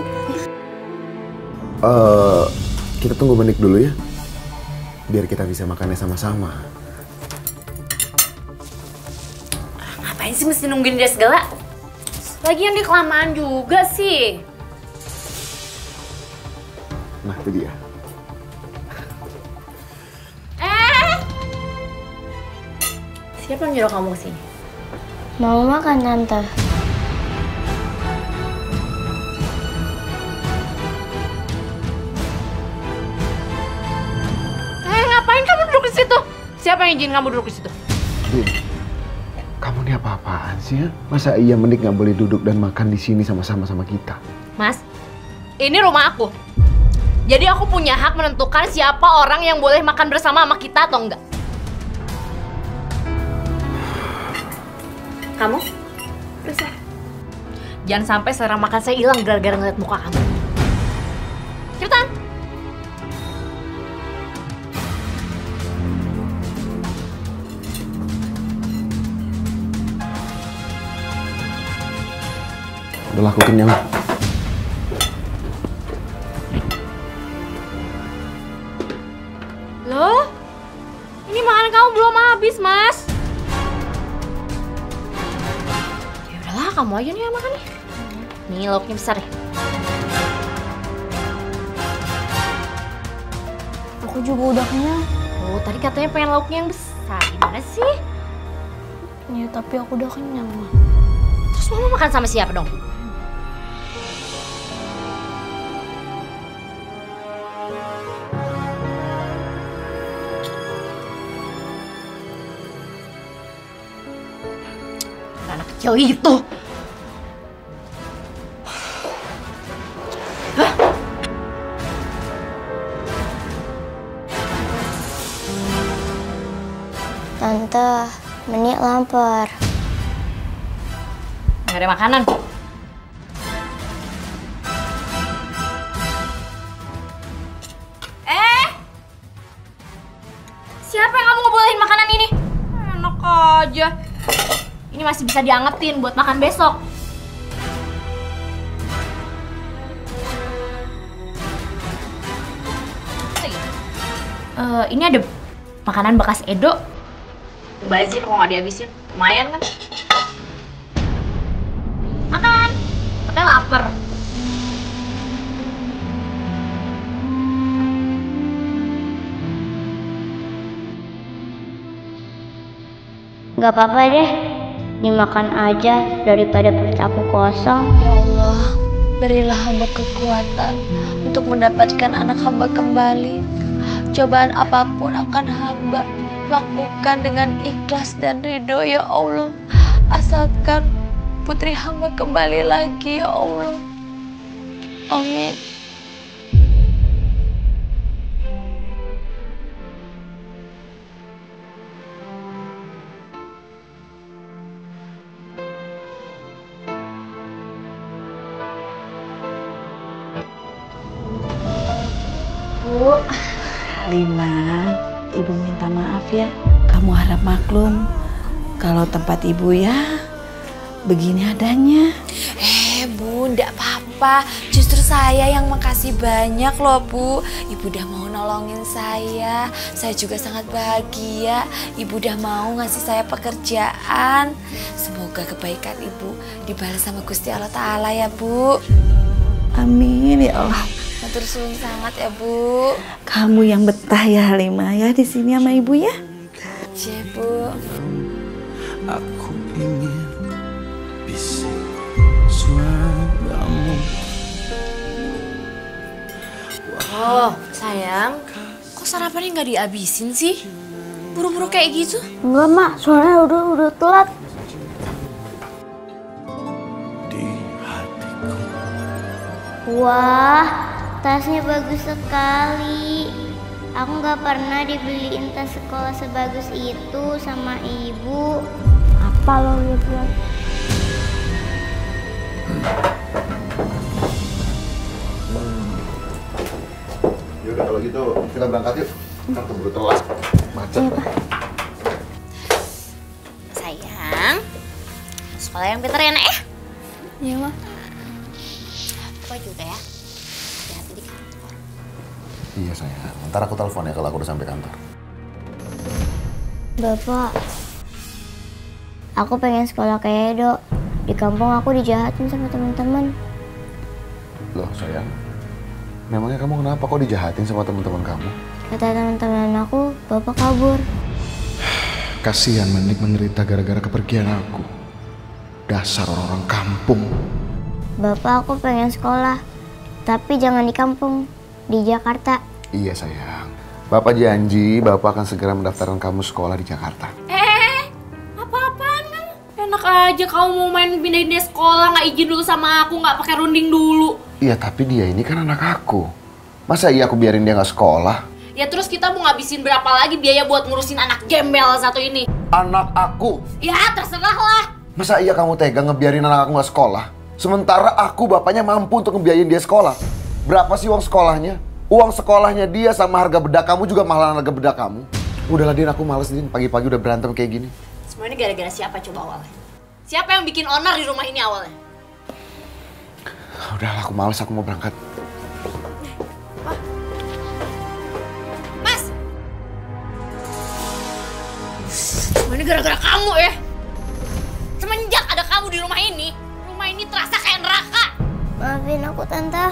Speaker 4: Kita tunggu menik dulu ya. Biar kita bisa makannya sama-sama.
Speaker 11: Ngapain sih mesti nungguin dia segala? Lagian dia kelamaan juga sih.
Speaker 4: Nah, itu dia.
Speaker 11: Siapa yang nyuruh kamu kesini?
Speaker 2: Mau makan, Tante.
Speaker 11: Ngapain kamu duduk di situ? Siapa yang izin kamu duduk di situ?
Speaker 4: Din, kamu ini apa-apaan sih ya? Masa iya menik nggak boleh duduk dan makan di sini sama-sama sama kita?
Speaker 11: Mas, ini rumah aku. Jadi aku punya hak menentukan siapa orang yang boleh makan bersama sama kita atau enggak. Kamu? Bisa. Jangan sampai selera makan saya hilang gara-gara ngeliat muka kamu. Cepetan.
Speaker 4: Udah aku kenyang.
Speaker 11: Loh? Ini makanan kamu belum habis, Mas. Ya udahlah, kamu aja nih yang makan nih. Nih lauknya besar ya.
Speaker 2: Aku juga udah kenyang.
Speaker 11: Oh, tadi katanya pengen lauknya yang besar. Gimana sih?
Speaker 2: Ya, tapi aku udah kenyang, Ma.
Speaker 11: Terus mama makan sama siapa dong? Anak kecil itu.
Speaker 2: Tante, Menik lapar.
Speaker 11: Nggak ada makanan. Siapa yang kamu ngebolehin makanan ini? Enak aja. Ini masih bisa diangetin buat makan besok. Ini ada makanan bekas Edo. Bazir kalau nggak dihabisin, lumayan kan? Makan, katanya lapar.
Speaker 2: Gak apa-apa deh, dimakan aja daripada perut aku kosong.
Speaker 5: Ya Allah,
Speaker 9: Berilah hamba kekuatan untuk mendapatkan anak hamba kembali. Cobaan apapun akan hamba lakukan dengan ikhlas dan ridho ya Allah. Asalkan putri hamba kembali lagi ya Allah. Amin.
Speaker 13: Bu, Halimah, Ibu minta maaf ya. Kamu harap maklum kalau tempat Ibu ya begini adanya.
Speaker 5: Bu, ndak apa-apa. Justru saya yang makasih banyak loh, Bu. Ibu udah mau nolongin saya. Saya juga sangat bahagia. Ibu udah mau ngasih saya pekerjaan. Semoga kebaikan Ibu dibalas sama Gusti Allah Ta'ala ya, Bu.
Speaker 13: Amin ya Allah.
Speaker 5: Matur suwun sangat ya, Bu.
Speaker 13: Kamu yang betah ya Halimah ya di sini sama Ibu ya.
Speaker 5: Iya, Bu.
Speaker 10: Aku ingin bisik suaramu.
Speaker 11: Oh, sayang. Kok sarapannya nggak dihabisin sih? Buru-buru kayak gitu?
Speaker 2: Enggak, Mak. Soalnya udah telat. Wah, tasnya bagus sekali. Aku nggak pernah dibeliin tas sekolah sebagus itu sama ibu. Apa lo lihat?
Speaker 4: Yaudah kalau gitu kita berangkat yuk. Kan keburu telat. Macet.
Speaker 2: Iya, Pak.
Speaker 11: Sayang, sekolah yang pintar ya, Nek ya?
Speaker 2: Iya, Ma.
Speaker 11: Apa juga ya? Hati-hati di kantor.
Speaker 4: Iya sayang. Ntar aku telepon ya kalau aku udah sampai kantor.
Speaker 2: Bapak, aku pengen sekolah kayak Edo. Di kampung aku dijahatin sama teman-teman.
Speaker 4: Loh sayang, memangnya kamu kenapa kok dijahatin sama teman-teman kamu?
Speaker 2: Kata teman-teman aku, Bapak kabur.
Speaker 4: Kasihan Menik menderita gara-gara kepergian aku. Dasar orang-orang kampung.
Speaker 2: Bapak, aku pengen sekolah, tapi jangan di kampung, di Jakarta.
Speaker 4: Iya sayang. Bapak janji Bapak akan segera mendaftarkan kamu sekolah di Jakarta.
Speaker 11: Apa-apaan kan? Enak aja kamu mau main pindahin dia sekolah, nggak izin dulu sama aku, nggak pakai runding dulu.
Speaker 4: Iya tapi dia ini kan anak aku. Masa iya aku biarin dia nggak sekolah?
Speaker 11: Ya terus kita mau ngabisin berapa lagi biaya buat ngurusin anak gembel satu ini?
Speaker 4: Anak aku?
Speaker 11: Ya terserah lah.
Speaker 4: Masa iya kamu tega ngebiarin anak aku nggak sekolah? Sementara aku bapaknya mampu untuk ngebiayain dia sekolah. Berapa sih uang sekolahnya? Uang sekolahnya dia sama harga bedak kamu juga mahalan harga bedak kamu. Udahlah Din, aku males Din. Pagi-pagi udah berantem kayak gini.
Speaker 11: Semua ini gara-gara siapa coba awalnya? Siapa yang bikin onar di rumah ini awalnya?
Speaker 4: Udahlah aku males, aku mau berangkat.
Speaker 11: Mas! Semua ini gara-gara kamu ya? Semenjak ada kamu di rumah ini terasa kayak neraka.
Speaker 2: Maafin aku, Tante.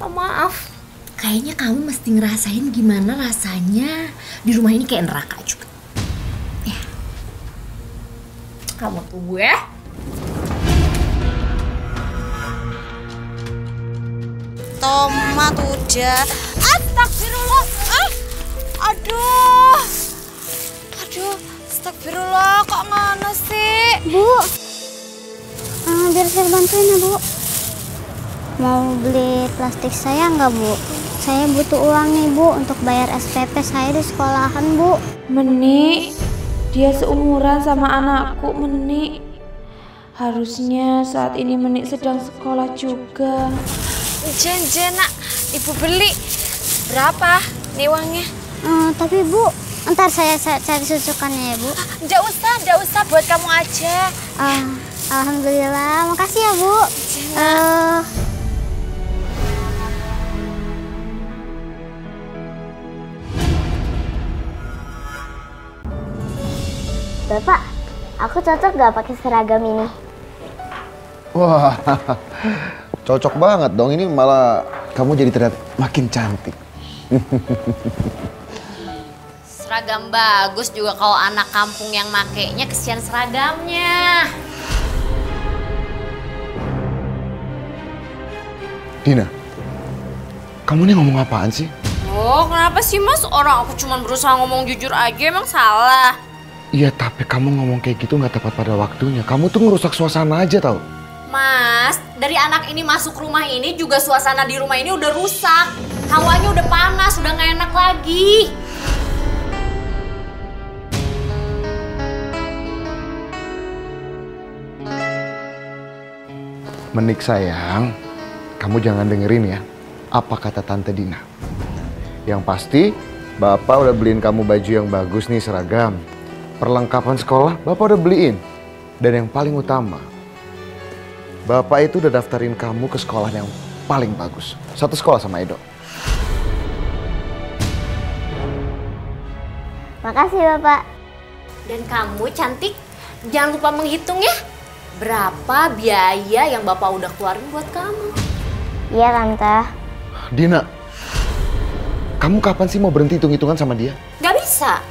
Speaker 11: Oh, maaf. Kayaknya kamu mesti ngerasain gimana rasanya di rumah ini kayak neraka juga. Ya. Kamu tunggu ya.
Speaker 5: Tomat udah. Astagfirullah. Aduh. Astagfirullah, kok mana sih?
Speaker 2: Bu, biar saya bantuin ya, Bu. Mau beli plastik saya nggak, Bu? Saya butuh uang nih, Bu, untuk bayar SPP saya di sekolahan, Bu.
Speaker 9: Menik, dia seumuran sama anakku, Menik. Harusnya saat ini Menik sedang sekolah juga.
Speaker 5: Jen, nak, Ibu beli. Berapa nih uangnya?
Speaker 2: Tapi Bu, ntar saya cari susukannya ya, Bu.
Speaker 5: Nggak usah, buat kamu aja.
Speaker 2: Alhamdulillah, makasih ya, Bu. Bapak, aku cocok gak pakai seragam ini?
Speaker 4: Wah, cocok banget dong. Ini malah kamu jadi terlihat makin cantik.
Speaker 11: Seragam bagus juga kalau anak kampung yang makainya kesian seragamnya.
Speaker 4: Dina, kamu nih ngomong apaan sih?
Speaker 9: Oh, kenapa sih Mas? Orang aku cuma berusaha ngomong jujur aja, emang salah?
Speaker 4: Iya, tapi kamu ngomong kayak gitu nggak tepat pada waktunya. Kamu tuh ngerusak suasana aja tau.
Speaker 11: Mas, dari anak ini masuk rumah ini juga suasana di rumah ini udah rusak. Hawanya udah panas, udah nggak enak lagi.
Speaker 4: Menik sayang, kamu jangan dengerin ya apa kata Tante Dina. Yang pasti, Bapak udah beliin kamu baju yang bagus nih, seragam. Perlengkapan sekolah, Bapak udah beliin. Dan yang paling utama, Bapak itu udah daftarin kamu ke sekolah yang paling bagus. Satu sekolah sama Edo.
Speaker 2: Makasih Bapak.
Speaker 11: Dan kamu cantik, jangan lupa menghitung ya. Berapa biaya yang Bapak udah keluarin buat kamu?
Speaker 2: Iya Tante.
Speaker 4: Dina, kamu kapan sih mau berhenti hitung-hitungan sama dia?
Speaker 11: Gak bisa.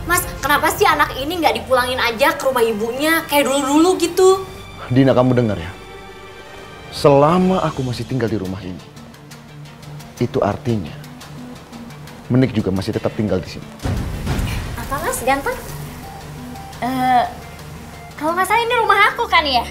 Speaker 11: Mas, kenapa sih anak ini nggak dipulangin aja ke rumah ibunya kayak dulu-dulu gitu?
Speaker 4: Dina, kamu dengar ya. Selama aku masih tinggal di rumah ini, itu artinya Menik juga masih tetap tinggal di sini.
Speaker 11: Apa Mas, ganteng? Kalau nggak salah ini rumah aku kan ya?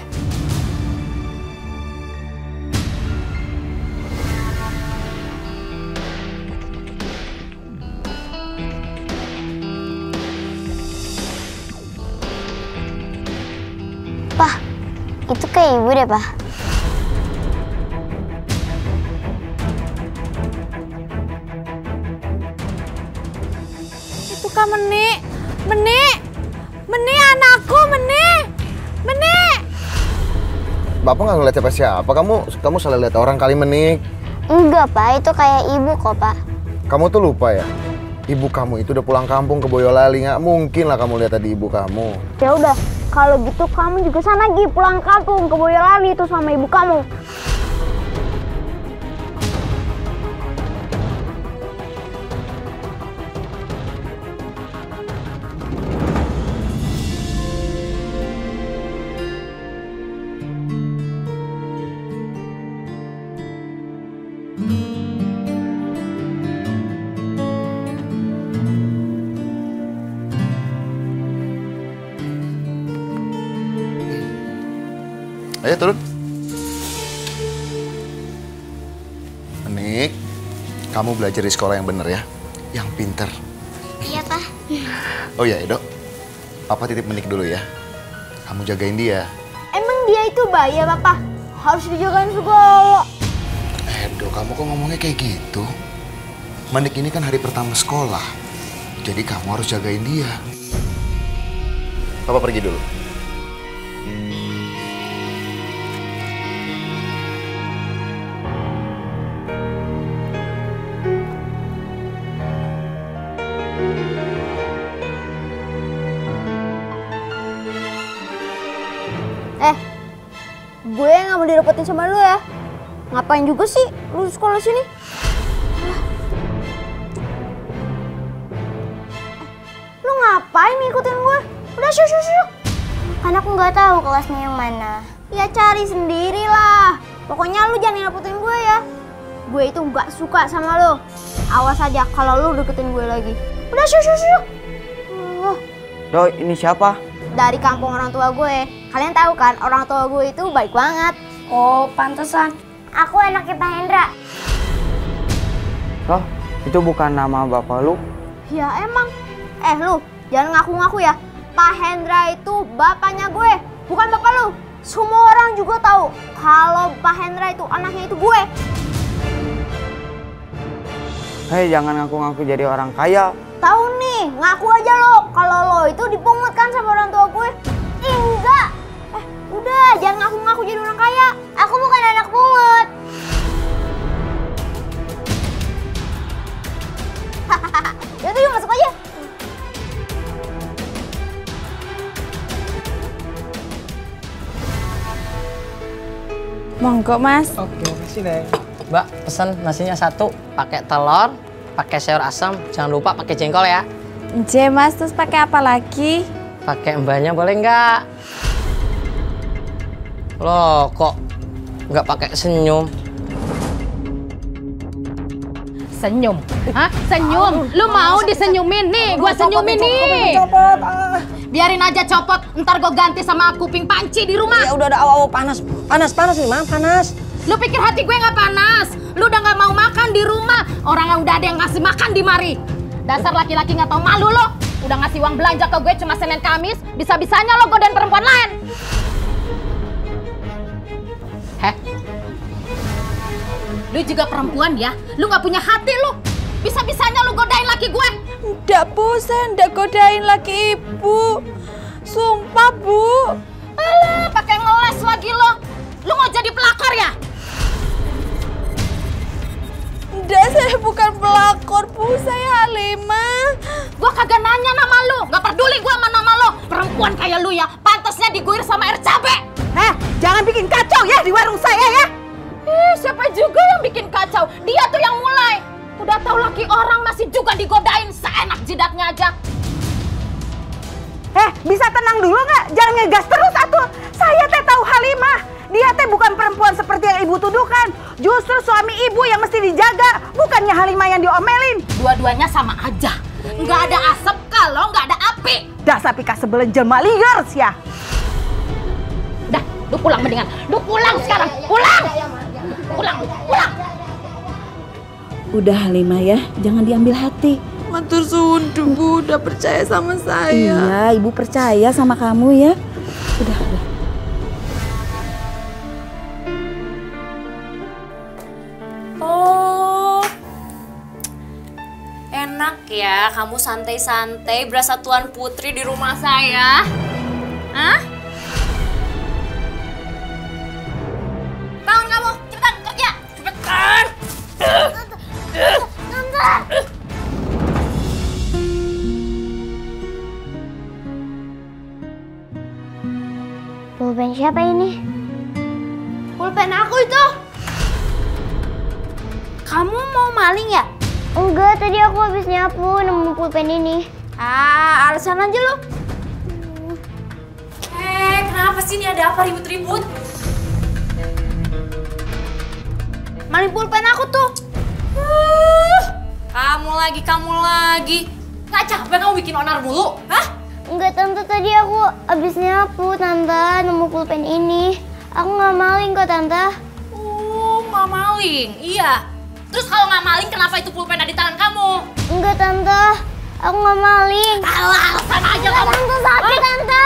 Speaker 2: Pak, itu kayak ibu deh, Pak.
Speaker 9: Itu kan Menik. Menik anakku, Menik.
Speaker 4: Bapak nggak ngeliat siapa-siapa. Kamu salah lihat orang kali, Menik.
Speaker 2: Enggak, Pak. Itu kayak ibu kok, Pak.
Speaker 4: Kamu tuh lupa ya? Ibu kamu itu udah pulang kampung ke Boyolali. Nggak mungkin lah kamu lihat tadi ibu kamu.
Speaker 2: Ya udah, kalau gitu kamu juga sana Gi, pulang kampung ke Boyolali itu sama ibu kamu.
Speaker 4: Ayo turun. Menik, kamu belajar di sekolah yang bener ya, yang pinter.
Speaker 2: Iya, Pak.
Speaker 4: Oh ya, Edo, Papa titip Menik dulu ya. Kamu jagain dia.
Speaker 8: Emang dia itu bayi ya, Papa? Harus dijagain segala.
Speaker 4: Edo, kamu kok ngomongnya kayak gitu? Menik ini kan hari pertama sekolah, jadi kamu harus jagain dia. Papa pergi dulu.
Speaker 8: Gue nggak mau direpotin sama lu ya. Ngapain juga sih lu sekolah sini? Lu ngapain ngikutin gue? Udah syuk.
Speaker 2: Kan aku nggak tahu kelasnya yang mana.
Speaker 8: Ya cari sendiri lah. Pokoknya lu jangan ngikutin gue ya. Gue itu nggak suka sama lu. Awas aja kalau lu deketin gue lagi. Udah syuk.
Speaker 6: Doi, ini siapa?
Speaker 8: Dari kampung orang tua gue. Kalian tahu kan orang tua gue itu baik banget.
Speaker 9: Oh, pantesan.
Speaker 2: Aku anaknya Pak Hendra.
Speaker 6: Loh, itu bukan nama bapak lu?
Speaker 8: Ya emang. Lu jangan ngaku-ngaku ya. Pak Hendra itu bapaknya gue, bukan bapak lu. Semua orang juga tahu kalau Pak Hendra itu anaknya itu gue.
Speaker 6: Hei, jangan ngaku-ngaku jadi orang kaya.
Speaker 8: Tahu nih, ngaku aja lo kalau lo itu dipungut kan sama orang tua gue. Enggak. Udah, jangan ngaku-ngaku jadi orang kaya.
Speaker 2: Aku bukan anak pungut.
Speaker 8: Ya udah, yuk masuk aja.
Speaker 9: Monggo, Mas.
Speaker 14: Oke, makasih, Neng. Mbak, pesan nasinya 1, pakai telur, pakai sayur asam, jangan lupa pakai jengkol ya.
Speaker 9: Nje, Mas, terus pakai apa lagi?
Speaker 14: Pakai mbaknya boleh nggak? Loh, kok nggak pakai senyum?
Speaker 11: Senyum? Hah? Senyum? Lu mau disenyumin? Nih, gua senyumin nih. Biarin aja copot, ntar gua ganti sama kuping panci di rumah.
Speaker 14: Ya udah aw panas nih, Mam, panas.
Speaker 11: Lu pikir hati gue nggak panas? Lu udah nggak mau makan di rumah, orang yang udah ada yang ngasih makan di mari. Dasar laki-laki nggak tahu malu lo. Udah ngasih uang belanja ke gue cuma Senin Kamis, bisa-bisanya lo godain perempuan lain. Heh? Lu juga perempuan ya? Lu nggak punya hati lu? Bisa-bisanya lu godain laki gue?
Speaker 9: Nggak, Bu, saya nggak godain laki Ibu. Sumpah, Bu.
Speaker 11: Alah, pakai ngeles lagi lo. Lu mau jadi pelakor ya?
Speaker 9: Nggak, saya bukan pelakor, Bu. Saya Halimah.
Speaker 11: Gua kagak nanya nama lu. Nggak peduli gua sama nama lo. Perempuan kayak lu ya, pantasnya diguir sama air cabe.
Speaker 13: Jangan bikin kacau ya di warung saya ya.
Speaker 11: Siapa juga yang bikin kacau? Dia tuh yang mulai. Udah tahu laki orang masih juga digodain, seenak jidatnya aja.
Speaker 13: Bisa tenang dulu nggak? Jangan ngegas terus atuh. Saya teh tahu Halimah. Dia teh bukan perempuan seperti yang ibu tuduhkan. Justru suami ibu yang mesti dijaga, bukannya Halimah yang diomelin.
Speaker 11: Dua-duanya sama aja. Nggak ada asap kalau nggak ada api.
Speaker 13: Dasar pika sebelen jelma liars ya.
Speaker 11: Dah, lu pulang mendingan. Lu pulang sekarang. Pulang. Pulang.
Speaker 13: Udah Halimah ya, jangan diambil hati.
Speaker 9: Matur suwun, Bu, udah percaya sama saya.
Speaker 13: Iya, ibu percaya sama kamu ya. Udah.
Speaker 15: Oh, enak ya kamu santai-santai berasa tuan putri di rumah saya. Hah? Bangun kamu, cepetan kerja, cepetan.
Speaker 2: Pulpen siapa ini?
Speaker 8: Pulpen aku itu.
Speaker 2: Kamu mau maling ya? Enggak, tadi aku habis nyapu nemu pulpen ini.
Speaker 15: Alasan aja lu. Kenapa sih ini ada apa ribut-ribut?
Speaker 8: Maling pulpen aku tuh.
Speaker 15: Kamu lagi. Nggak capek kamu bikin onar mulu? Hah?
Speaker 2: Enggak, Tante, tadi aku habis nyapu, Tante, nemu pulpen ini. Aku nggak maling kok, Tante.
Speaker 15: Nggak maling? Iya. Terus kalau nggak maling, kenapa itu pulpen ada di tangan kamu?
Speaker 2: Enggak, Tante. Aku nggak maling.
Speaker 15: Alah, alasan aja kamu.
Speaker 2: Tante, sakit, Tante.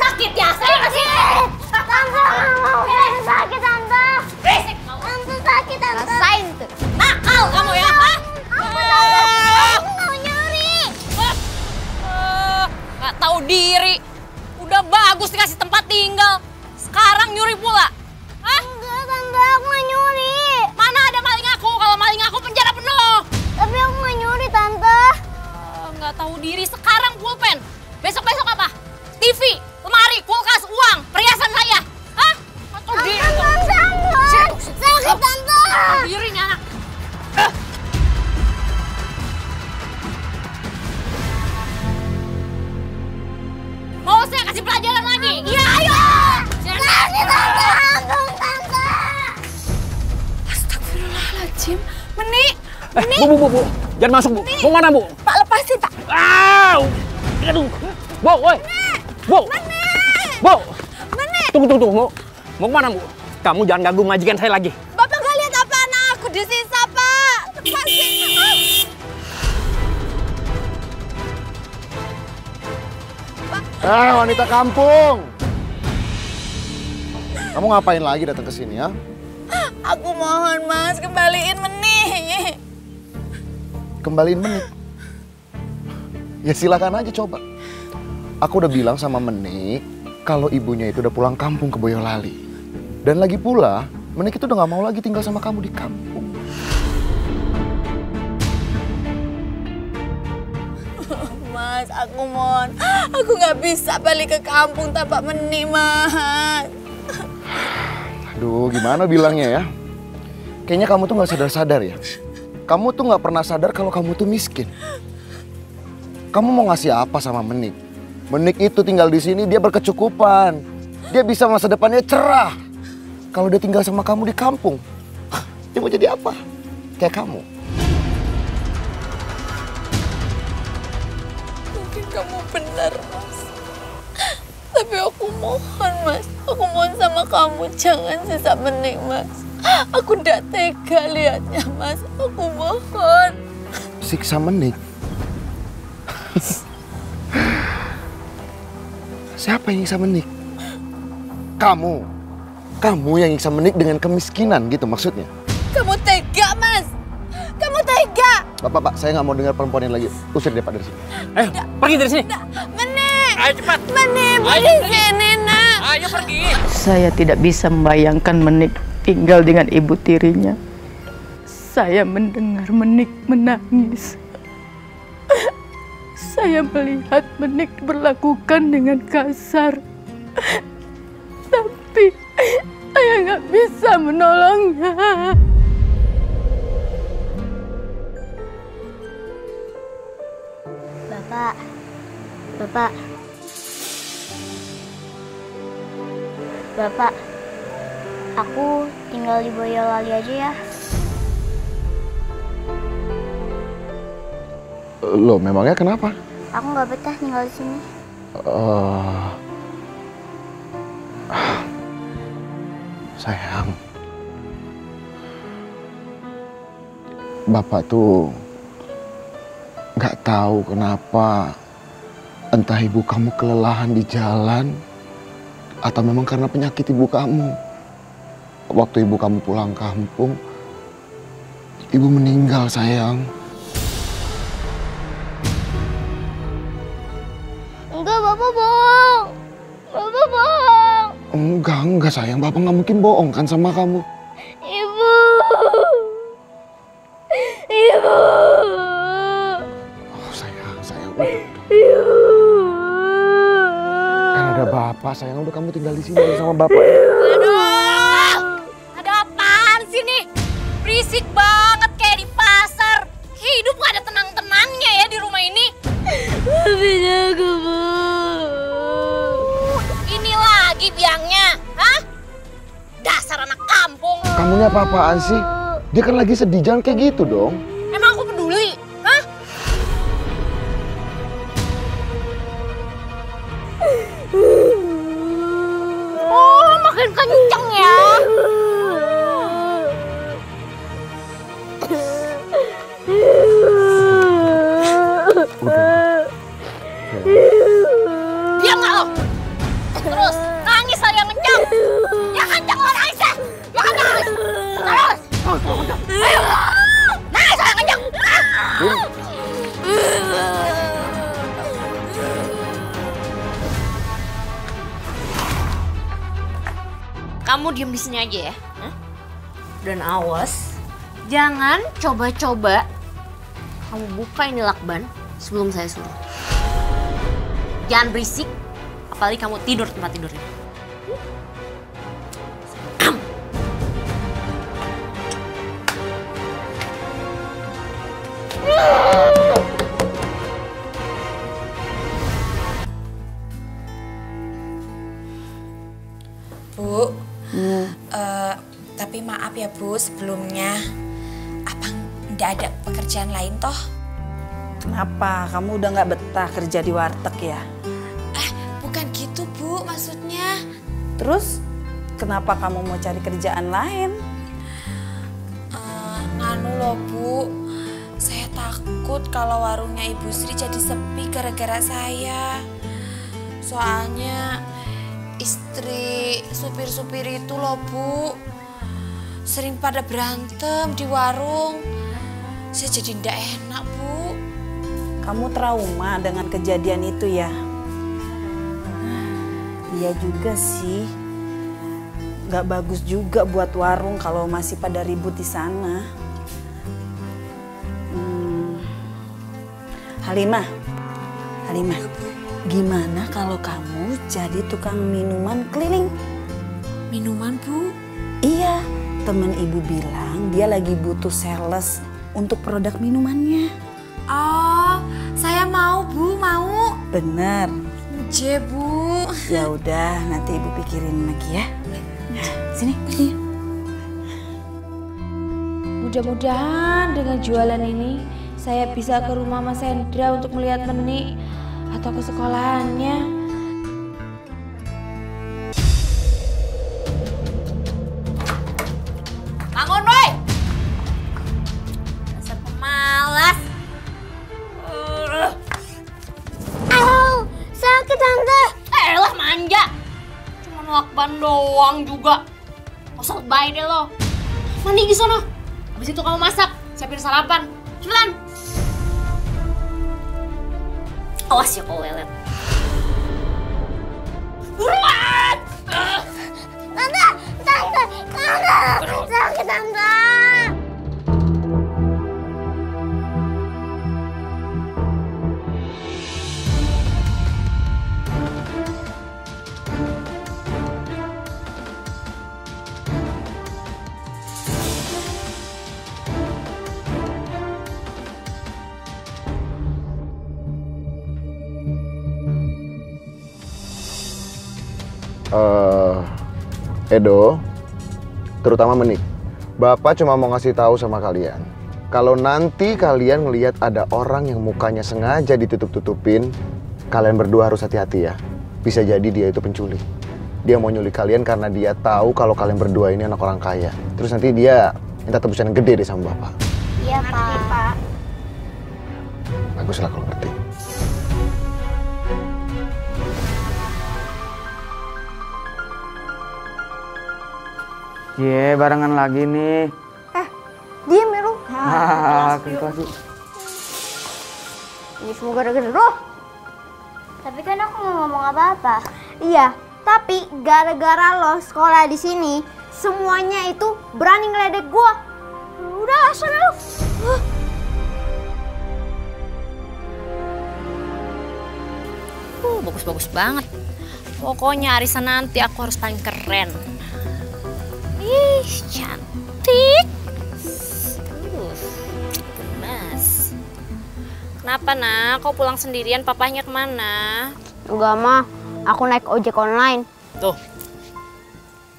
Speaker 15: Sakit ya? Sakit.
Speaker 2: Tante, nggak sakit, Tante.
Speaker 15: Berisik.
Speaker 2: Tante, sakit, Tante.
Speaker 15: Rasain tuh. Nakal kamu ya, hah?
Speaker 2: Aku mau nyuri.
Speaker 15: Nggak tahu diri. Udah bagus dikasih tempat tinggal. Sekarang nyuri pula. Hah?
Speaker 2: Enggak, Tante, aku nggak nyuri.
Speaker 15: Mana ada maling aku? Kalau maling aku penjara penuh.
Speaker 2: Tapi aku nggak nyuri, Tante.
Speaker 15: Nggak tahu diri. Sekarang pulpen. Besok-besok apa? TV, lemari, kulkas, uang, perhiasan saya. Hah? Nggak tahu diri.
Speaker 2: Sakit, Tante.
Speaker 15: Diri nih anak. Mau saya kasih pelajaran lagi? Iya, ayo!
Speaker 2: Sakit, Tante. Tante.
Speaker 9: Astagfirullahaladzim. Meni.
Speaker 6: Bu. Jangan masuk, Bu. Mau mana, Bu?
Speaker 9: Pak, lepasin, Pak.
Speaker 6: Aduh. Bu, woi. Bu. Bu. Tunggu. Mau kemana, Bu? Kamu jangan ganggu majikan saya lagi.
Speaker 9: Bapak nggak lihat apa anak aku disisa, Pak. Lepasin.
Speaker 4: Wanita kampung. Kamu ngapain lagi datang ke sini ya?
Speaker 9: Aku mohon, Mas, kembaliin Meni.
Speaker 4: Kembaliin Menik. Ya silakan aja coba. Aku udah bilang sama Menik kalau ibunya itu udah pulang kampung ke Boyolali. Dan lagi pula, Menik itu udah gak mau lagi tinggal sama kamu di kampung.
Speaker 9: Mas, aku mohon. Aku nggak bisa balik ke kampung tanpa Meni, Mas.
Speaker 4: Aduh, gimana bilangnya ya? Kayaknya kamu tuh gak sadar-sadar ya. Kamu tuh gak pernah sadar kalau kamu tuh miskin. Kamu mau ngasih apa sama Menik? Menik itu tinggal di sini, dia berkecukupan. Dia bisa masa depannya cerah. Kalau dia tinggal sama kamu di kampung, dia mau jadi apa? Kayak kamu.
Speaker 9: Mungkin kamu benar, Mas. Tapi aku mohon, Mas. Aku mohon sama kamu, jangan sisa bening, Mas. Aku tidak tega lihatnya, Mas. Aku mohon.
Speaker 4: Siksa menik? Siapa yang nyiksa menik? Kamu. Kamu yang nyiksa menik dengan kemiskinan gitu maksudnya?
Speaker 9: Kamu tega, Mas. Kamu tega.
Speaker 4: Pak, saya nggak mau dengar perempuan ini lagi. Usir dia, Pak, dari sini.
Speaker 14: Ayo, pergi dari sini.
Speaker 9: Menik.
Speaker 14: Ayo cepat.
Speaker 9: Menik, pergi sini, Nak.
Speaker 14: Ayo pergi.
Speaker 1: Saya tidak bisa membayangkan Menik tinggal dengan ibu tirinya. Saya mendengar Menik menangis. Saya melihat Menik diperlakukan dengan kasar. Tapi saya nggak bisa menolongnya.
Speaker 2: Bapak, aku tinggal di Boyolali aja ya.
Speaker 4: Loh, memangnya kenapa?
Speaker 2: Aku nggak betah tinggal di sini.
Speaker 4: Sayang, Bapak tuh nggak tahu kenapa. Entah ibu kamu kelelahan di jalan, atau memang karena penyakit ibu kamu. Waktu ibu kamu pulang kampung, ibu meninggal, sayang.
Speaker 2: Enggak, Bapak bohong. Bapak bohong.
Speaker 4: Enggak sayang. Bapak nggak mungkin bohong kan sama kamu.
Speaker 2: Ibu.
Speaker 4: Oh, sayang.
Speaker 2: Ibu.
Speaker 4: Kan ada Bapak, sayang. Udah kamu tinggal di sini sama Bapak.
Speaker 15: Aduh, ada apaan sih nih? Berisik banget kayak di pasar. Hidup gak ada tenang-tenangnya ya di rumah ini.
Speaker 2: Babinya aku Bu.
Speaker 15: Ini lagi biangnya, hah? Dasar anak kampung.
Speaker 4: Kamunya apa-apaan sih? Dia kan lagi sedih, jangan kayak gitu dong.
Speaker 15: Emang aku peduli, hah? Oh, makin kenceng ya. Diam nggak lo? Terus nangis yang kencang. Ya kencang lo nangisnya. Ya kencang. Terus. Ayo. Nangis yang kencang. Kamu diem di sini aja ya. Dan awas, jangan coba-coba kamu buka ini lakban sebelum saya suruh. Jangan berisik, apalagi kamu tidur tempat tidurnya.
Speaker 5: Bu, tapi maaf ya Bu, sebelumnya Abang nggak ada pekerjaan lain toh?
Speaker 13: Kenapa? Kamu udah nggak betah kerja di warteg ya?
Speaker 5: Bukan gitu Bu, maksudnya.
Speaker 13: Terus kenapa kamu mau cari kerjaan lain?
Speaker 5: Nganu loh Bu, saya takut kalau warungnya Ibu Sri jadi sepi gara-gara saya. Soalnya istri supir-supir itu loh Bu, sering pada berantem di warung. Saya jadi ndak enak Bu.
Speaker 13: Kamu trauma dengan kejadian itu ya? Iya juga sih. Gak bagus juga buat warung kalau masih pada ribut di sana. Halimah, gimana kalau kamu jadi tukang minuman keliling?
Speaker 5: Minuman Bu?
Speaker 13: Iya, temen ibu bilang dia lagi butuh sales untuk produk minumannya.
Speaker 5: Oh, saya mau Bu, mau.
Speaker 13: Bener.
Speaker 5: aja, Bu.
Speaker 13: Ya udah, nanti Ibu pikirin lagi ya. Sini.
Speaker 9: Mudah-mudahan dengan jualan ini saya bisa ke rumah Mas Hendra untuk melihat Menik atau ke sekolahannya.
Speaker 15: Bangun, boy! Dasar pemalas.
Speaker 2: Au, sakit tante.
Speaker 15: Elah manja. Cuma lakban doang juga. Nggak usah lebay deh lo. Mandi di sono. Habis itu kamu masak, siapin sarapan. Cepetan. Awas ya kalau lelet. Buruan!
Speaker 2: Tante, sakit tante.
Speaker 4: Edo, terutama Menik, Bapak cuma mau ngasih tahu sama kalian, kalau nanti kalian ngelihat ada orang yang mukanya sengaja ditutup-tutupin, kalian berdua harus hati-hati ya. Bisa jadi dia itu penculik. Dia mau nyulik kalian karena dia tahu kalau kalian berdua ini anak orang kaya. Terus nanti dia minta tebusan yang gede deh sama Bapak.
Speaker 2: Iya, Pak.
Speaker 4: Baguslah kalau ngerti.
Speaker 6: Ye, barengan lagi nih.
Speaker 8: Diem ya lu.
Speaker 6: Kasih.
Speaker 8: Ini semua gara-gara lu.
Speaker 2: Tapi kan aku nggak ngomong apa-apa.
Speaker 8: Iya, tapi gara-gara lo sekolah di sini, semuanya itu berani ngeledek gua. Udah, sana lu.
Speaker 15: Bagus-bagus banget. Pokoknya arisan nanti aku harus paling keren. Ih, cantik. Gemas. Kenapa, nak? Kau pulang sendirian, papahnya kemana?
Speaker 8: Enggak, mah. Aku naik ojek online.
Speaker 15: Tuh.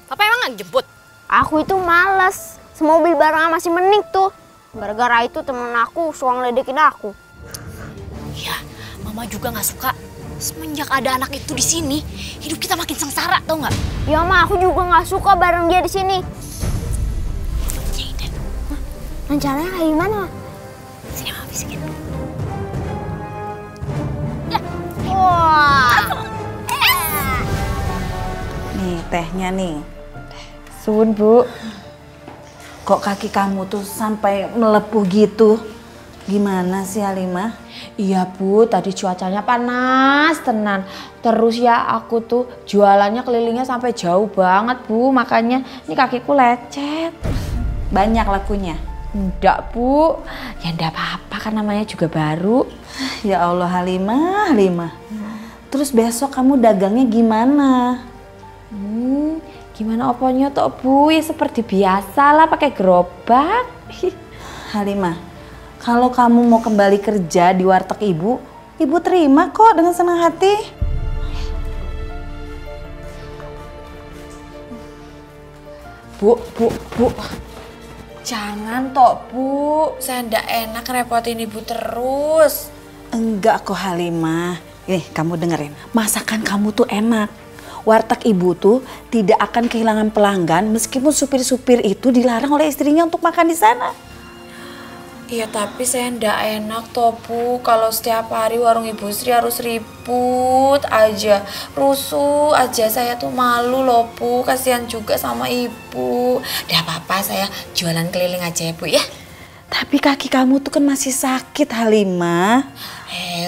Speaker 15: Papa emang nggak jemput?
Speaker 8: Aku itu males. Semobil bareng sama si Menik tuh. Gara-gara itu temen aku suka ngeledekin aku.
Speaker 15: Ya, mama juga nggak suka. Semenjak ada anak itu di sini, hidup kita makin sengsara, tau nggak?
Speaker 8: Ya, mah, aku juga nggak suka bareng dia di sini. Rencananya kayak gimana?
Speaker 15: Sini, mama bisikin.
Speaker 8: Wah.
Speaker 13: Nih, tehnya nih. Sun, Bu. Kok kaki kamu tuh sampai melepuh gitu? Gimana sih, Halimah?
Speaker 9: Iya, Bu, tadi cuacanya panas tenan. Terus ya aku tuh jualannya kelilingnya sampai jauh banget, Bu. Makanya ini kakiku lecet.
Speaker 13: Banyak lakunya?
Speaker 9: Enggak, Bu. Ya enggak apa-apa kan namanya juga baru.
Speaker 13: Ya Allah, Halimah. Terus besok kamu dagangnya gimana?
Speaker 9: Gimana oponya toh, Bu? Ya seperti biasa lah, pakai gerobak.
Speaker 13: Halimah, kalau kamu mau kembali kerja di warteg Ibu terima kok dengan senang hati.
Speaker 9: Bu. Jangan toh, Bu. Saya ndak enak repotin Ibu terus.
Speaker 13: Enggak kok, Halimah. Nih, kamu dengerin. Masakan kamu tuh enak. Warteg Ibu tuh tidak akan kehilangan pelanggan meskipun supir-supir itu dilarang oleh istrinya untuk makan di sana.
Speaker 9: Iya, tapi saya ndak enak toh, Bu. Kalau setiap hari warung Ibu Sri harus ribut aja, rusuh aja. Saya tuh malu loh, Bu. Kasihan juga sama Ibu. Ndak apa-apa, saya jualan keliling aja ya, Bu ya.
Speaker 13: Tapi kaki kamu tuh kan masih sakit, Halimah.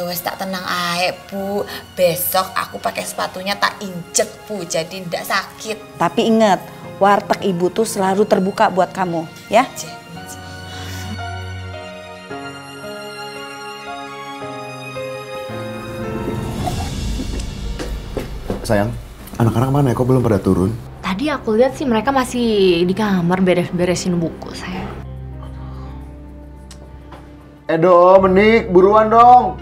Speaker 9: Wes tak tenang aja, Bu. Besok aku pakai sepatunya tak injek, Bu. Jadi ndak sakit.
Speaker 13: Tapi ingat, warteg Ibu tuh selalu terbuka buat kamu, ya.
Speaker 4: Sayang, anak-anak mana ya? Kok belum pada turun?
Speaker 15: Tadi aku lihat sih mereka masih di kamar beres-beresin buku saya.
Speaker 4: Edo, Menik, buruan dong.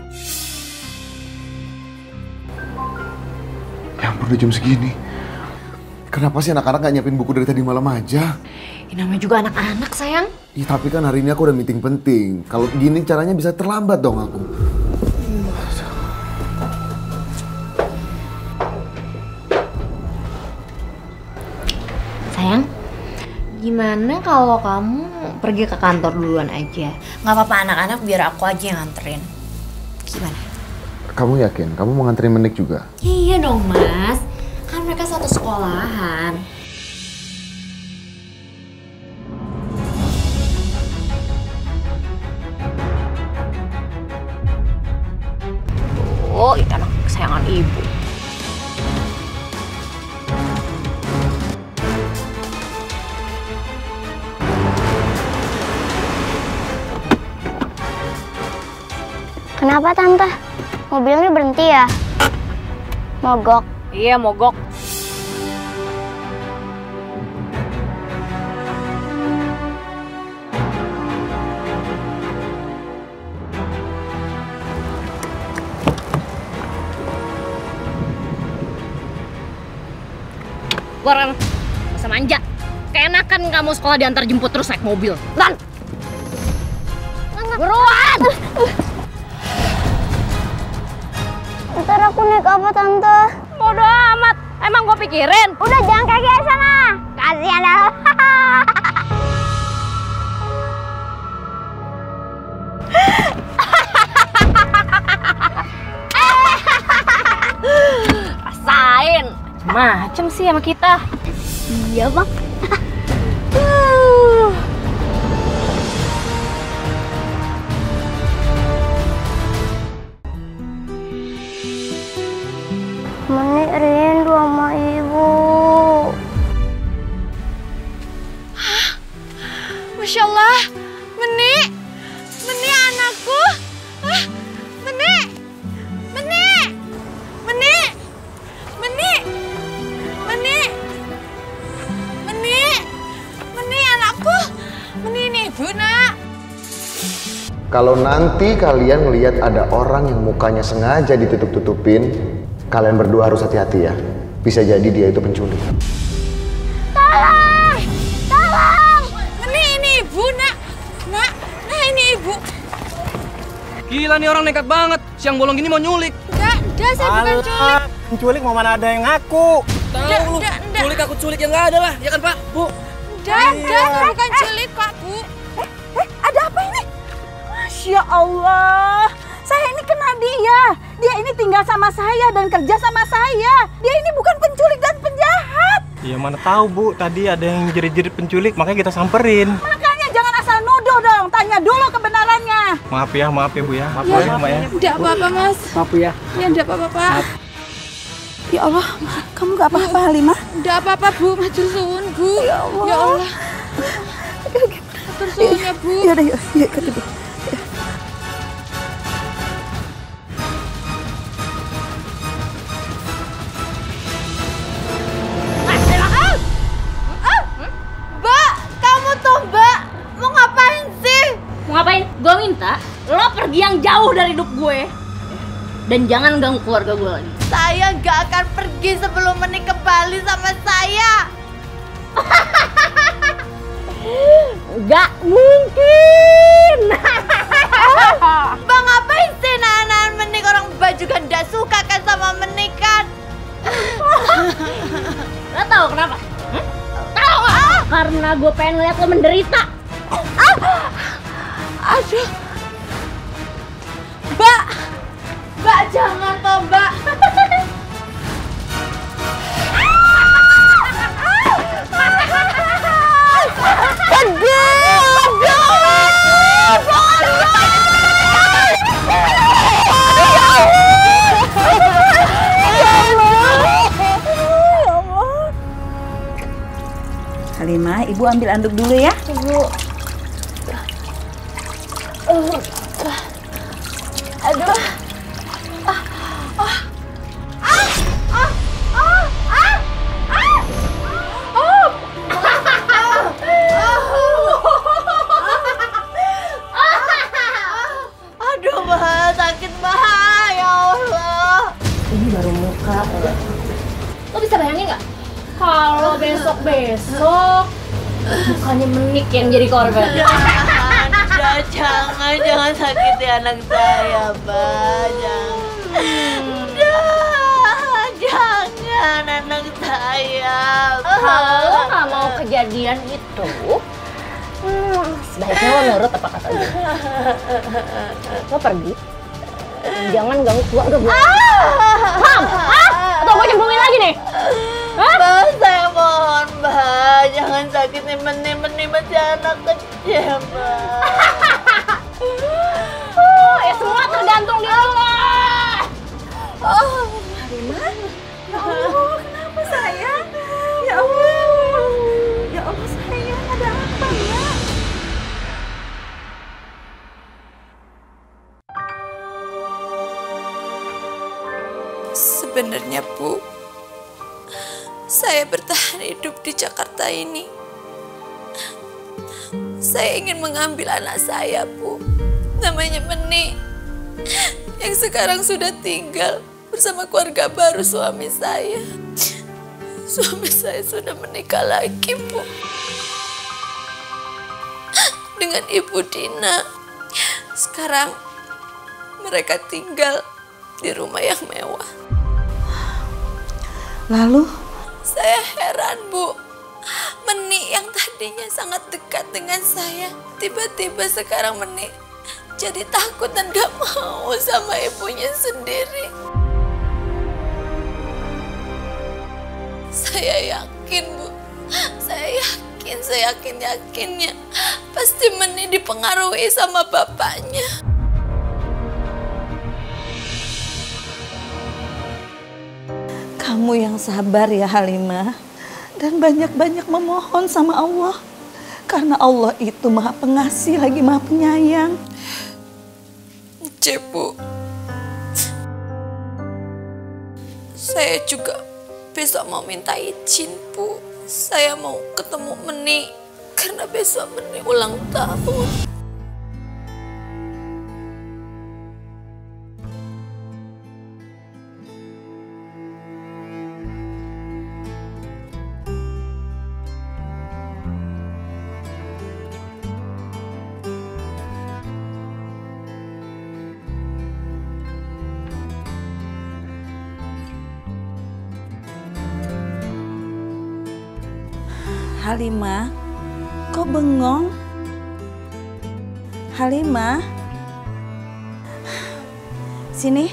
Speaker 4: udah jam segini. Kenapa sih anak-anak gak nyiapin buku dari tadi malam aja?
Speaker 15: Ini namanya juga anak-anak, sayang.
Speaker 4: Ih, tapi kan hari ini aku udah meeting penting. Kalau gini caranya bisa terlambat dong aku.
Speaker 15: Sayang, gimana kalau kamu pergi ke kantor duluan aja? Nggak apa-apa anak-anak, biar aku aja yang nganterin. Gimana?
Speaker 4: Kamu yakin? Kamu mau nganterin Menik juga?
Speaker 15: Iya dong, Mas. Kan mereka satu sekolahan. Oh, itu anak kesayangan ibu.
Speaker 2: Kenapa Tante? Mobilnya berhenti ya? Mogok?
Speaker 15: Iya, mogok.
Speaker 11: Keluar, masa manja. Keenakan kamu sekolah diantar jemput terus naik mobil. Lan! Buruan!
Speaker 2: Ntar aku naik apa Tante?
Speaker 11: Bodoh amat, emang gue pikirin.
Speaker 2: Udah jangan kayak sana. Kasihan dah.
Speaker 11: Rasain. Macem sih sama kita.
Speaker 2: Iya bang. Menik rindu sama ibu.
Speaker 7: Masya Allah, Menik anakku. Menik anakku. Menik ini ibu nak.
Speaker 4: Kalau nanti kalian melihat ada orang yang mukanya sengaja ditutup-tutupin, kalian berdua harus hati-hati ya. Bisa jadi dia itu penculik.
Speaker 7: Tolong! Tolong! Ini ibu nak. Nah ini ibu.
Speaker 6: Gila nih orang nekat banget. Siang bolong gini mau nyulik.
Speaker 7: Enggak, saya bukan culik.
Speaker 16: Penculik mau mana ada yang ngaku.
Speaker 6: Tahu lu, culik aku culik yang nggak ada lah, ya kan Pak? Bu.
Speaker 7: Enggak, bukan culik Pak, Bu.
Speaker 13: Ada apa ini? Masya Allah, saya ini kenal dia. Dia ini tinggal sama saya dan kerja sama saya. Dia ini bukan penculik dan penjahat.
Speaker 16: Iya mana tahu Bu, tadi ada yang jerit-jerit penculik, makanya kita samperin.
Speaker 13: Makanya jangan asal nuduh dong, tanya dulu kebenarannya.
Speaker 16: Maaf ya Bu ya. Maaf ya Mbak ya.
Speaker 7: Enggak apa-apa Mas.
Speaker 6: Maaf Bu ya.
Speaker 7: Ya enggak apa-apa Pak.
Speaker 13: Ya Allah, kamu gak apa-apa Halimah?
Speaker 7: Enggak apa-apa Bu, matur suwun Bu.
Speaker 13: Ya Allah.
Speaker 7: Ya Allah. Matur suwun ya Bu.
Speaker 13: Ya udah, yuk ke dulu.
Speaker 3: Mbak, kamu tuh Mbak, mau ngapain sih?
Speaker 11: Mau ngapain? Gue minta lo pergi yang jauh dari hidup gue. Dan jangan ganggu keluarga gue lagi.
Speaker 3: Saya nggak akan pergi sebelum Menik kembali sama saya.
Speaker 11: Gak mungkin.
Speaker 3: Bang, ngapain sih nahan Menik? Orang Mbak juga nggak suka kan sama Menik kan?
Speaker 11: Lo tau kenapa? Tahu nggak? Karena gue pengen ngeliat lo menderita.
Speaker 3: Aduh, Mbak jangan toh Mbak.
Speaker 13: Halimah, Ibu ambil anduk dulu ya.
Speaker 2: Ibu. Aduh.
Speaker 3: Aduh, Mbak, sakit Mbak. Ya Allah.
Speaker 13: Ini baru muka.
Speaker 11: bisa bayangin nggak? Kalau besok bukannya Menik yang jadi korban.
Speaker 15: Jangan sakiti anak saya, Mbak. Jangan anak saya.
Speaker 11: Kalau nggak mau kejadian itu, sebaiknya lo nurut apa kata gue. Lo pergi. Jangan ganggu keluarga gue. Mam! Atau gue cemplungin lagi nih?
Speaker 15: Mbak, saya mohon, Mbak. Jangan sakiti Meni masih anak kecil, Mbak.
Speaker 11: Ya semua tergantung di Allah.
Speaker 13: Halimah, ya Allah, kenapa sayang? Ya Allah sayang, ada apa ya?
Speaker 5: Sebenarnya, Bu, saya bertahan hidup di Jakarta ini. Saya ingin mengambil anak saya, Bu. Namanya Meni. Yang sekarang sudah tinggal bersama keluarga baru suami saya. Suami saya sudah menikah lagi, Bu. Dengan Ibu Dina. Sekarang mereka tinggal di rumah yang mewah.
Speaker 13: Lalu?
Speaker 5: Saya heran, Bu. Meni yang tadinya sangat dekat dengan saya, tiba-tiba sekarang Meni jadi takut dan gak mau sama ibunya sendiri. Saya yakin, Bu. Saya yakinnya pasti Meni dipengaruhi sama bapaknya.
Speaker 13: Kamu yang sabar ya Halimah, dan banyak-banyak memohon sama Allah. Karena Allah itu maha pengasih lagi maha penyayang.
Speaker 5: Bu, saya juga besok mau minta izin, Bu. Saya mau ketemu Meni karena besok Meni ulang tahun.
Speaker 13: Halimah, kok bengong? Halimah, sini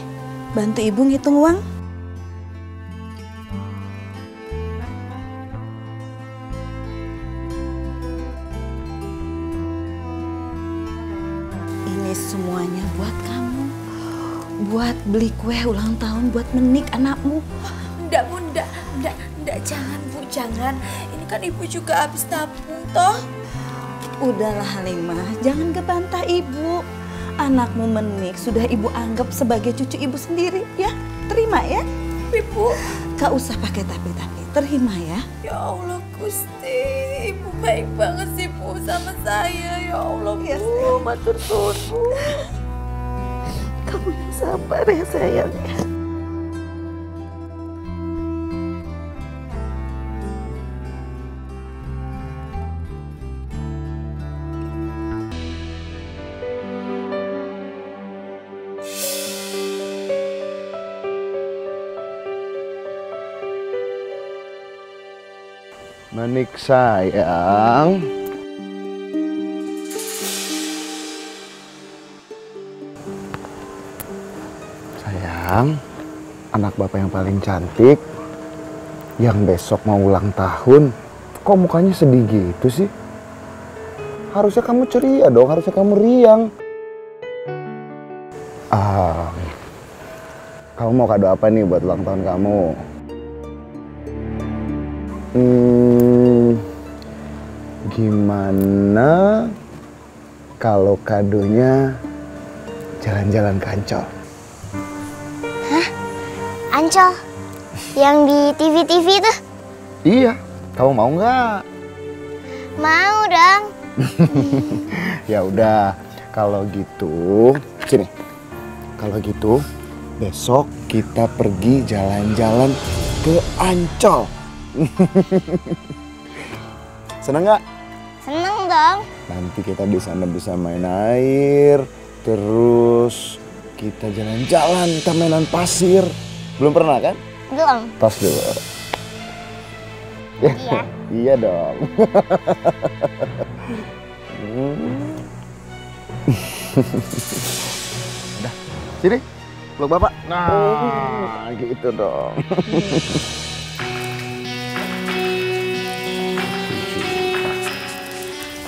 Speaker 13: bantu ibu ngitung uang. Ini semuanya buat kamu, buat beli kue ulang tahun buat Menik anakmu.
Speaker 5: Enggak, Bu, enggak, jangan, Bu, jangan. Ini kan ibu juga habis nabung, toh.
Speaker 13: Udahlah Halimah, jangan gebantah ibu. Anakmu Menik sudah ibu anggap sebagai cucu ibu sendiri, ya. Terima ya.
Speaker 5: Ibu,
Speaker 13: gak usah pakai tapi-tapi, terima ya.
Speaker 5: Ya Allah, Gusti, ibu baik banget sih, Bu, sama saya. Ya Allah, Bu, matur suwun, Bu.
Speaker 13: Kamu yang sabar ya sayang.
Speaker 4: Menik sayang. Sayang, anak bapak yang paling cantik, yang besok mau ulang tahun, kok mukanya sedih gitu sih? Harusnya kamu ceria dong, harusnya kamu riang. Kamu mau kado apa nih buat ulang tahun kamu? Gimana kalau kadonya jalan-jalan ke Ancol?
Speaker 2: Hah? Ancol? Yang di TV-TV tuh?
Speaker 4: Iya, kamu mau nggak?
Speaker 2: Mau dong.
Speaker 4: Ya udah, kalau gitu, sini. Kalau gitu, besok kita pergi jalan-jalan ke Ancol. Seneng nggak?
Speaker 2: Seneng dong.
Speaker 4: Nanti kita di sana bisa main air, terus kita jalan-jalan ke mainan pasir. Belum pernah kan?
Speaker 2: Belum.
Speaker 4: Tos dulu.
Speaker 2: Iya.
Speaker 4: Iya dong. Udah, sini, peluk bapak. Nah, gitu dong.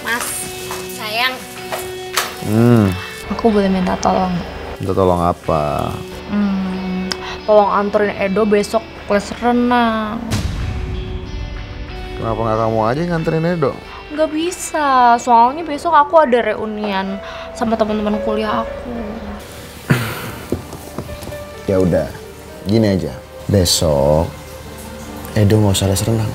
Speaker 15: Mas, sayang.
Speaker 3: Aku boleh minta tolong?
Speaker 4: Minta tolong apa?
Speaker 3: Tolong anterin Edo besok les renang.
Speaker 4: Kenapa nggak kamu aja yang nganterin Edo?
Speaker 3: Nggak bisa, soalnya besok aku ada reunian sama teman-teman kuliah aku.
Speaker 4: Ya udah, gini aja. Besok Edo nggak usah les renang.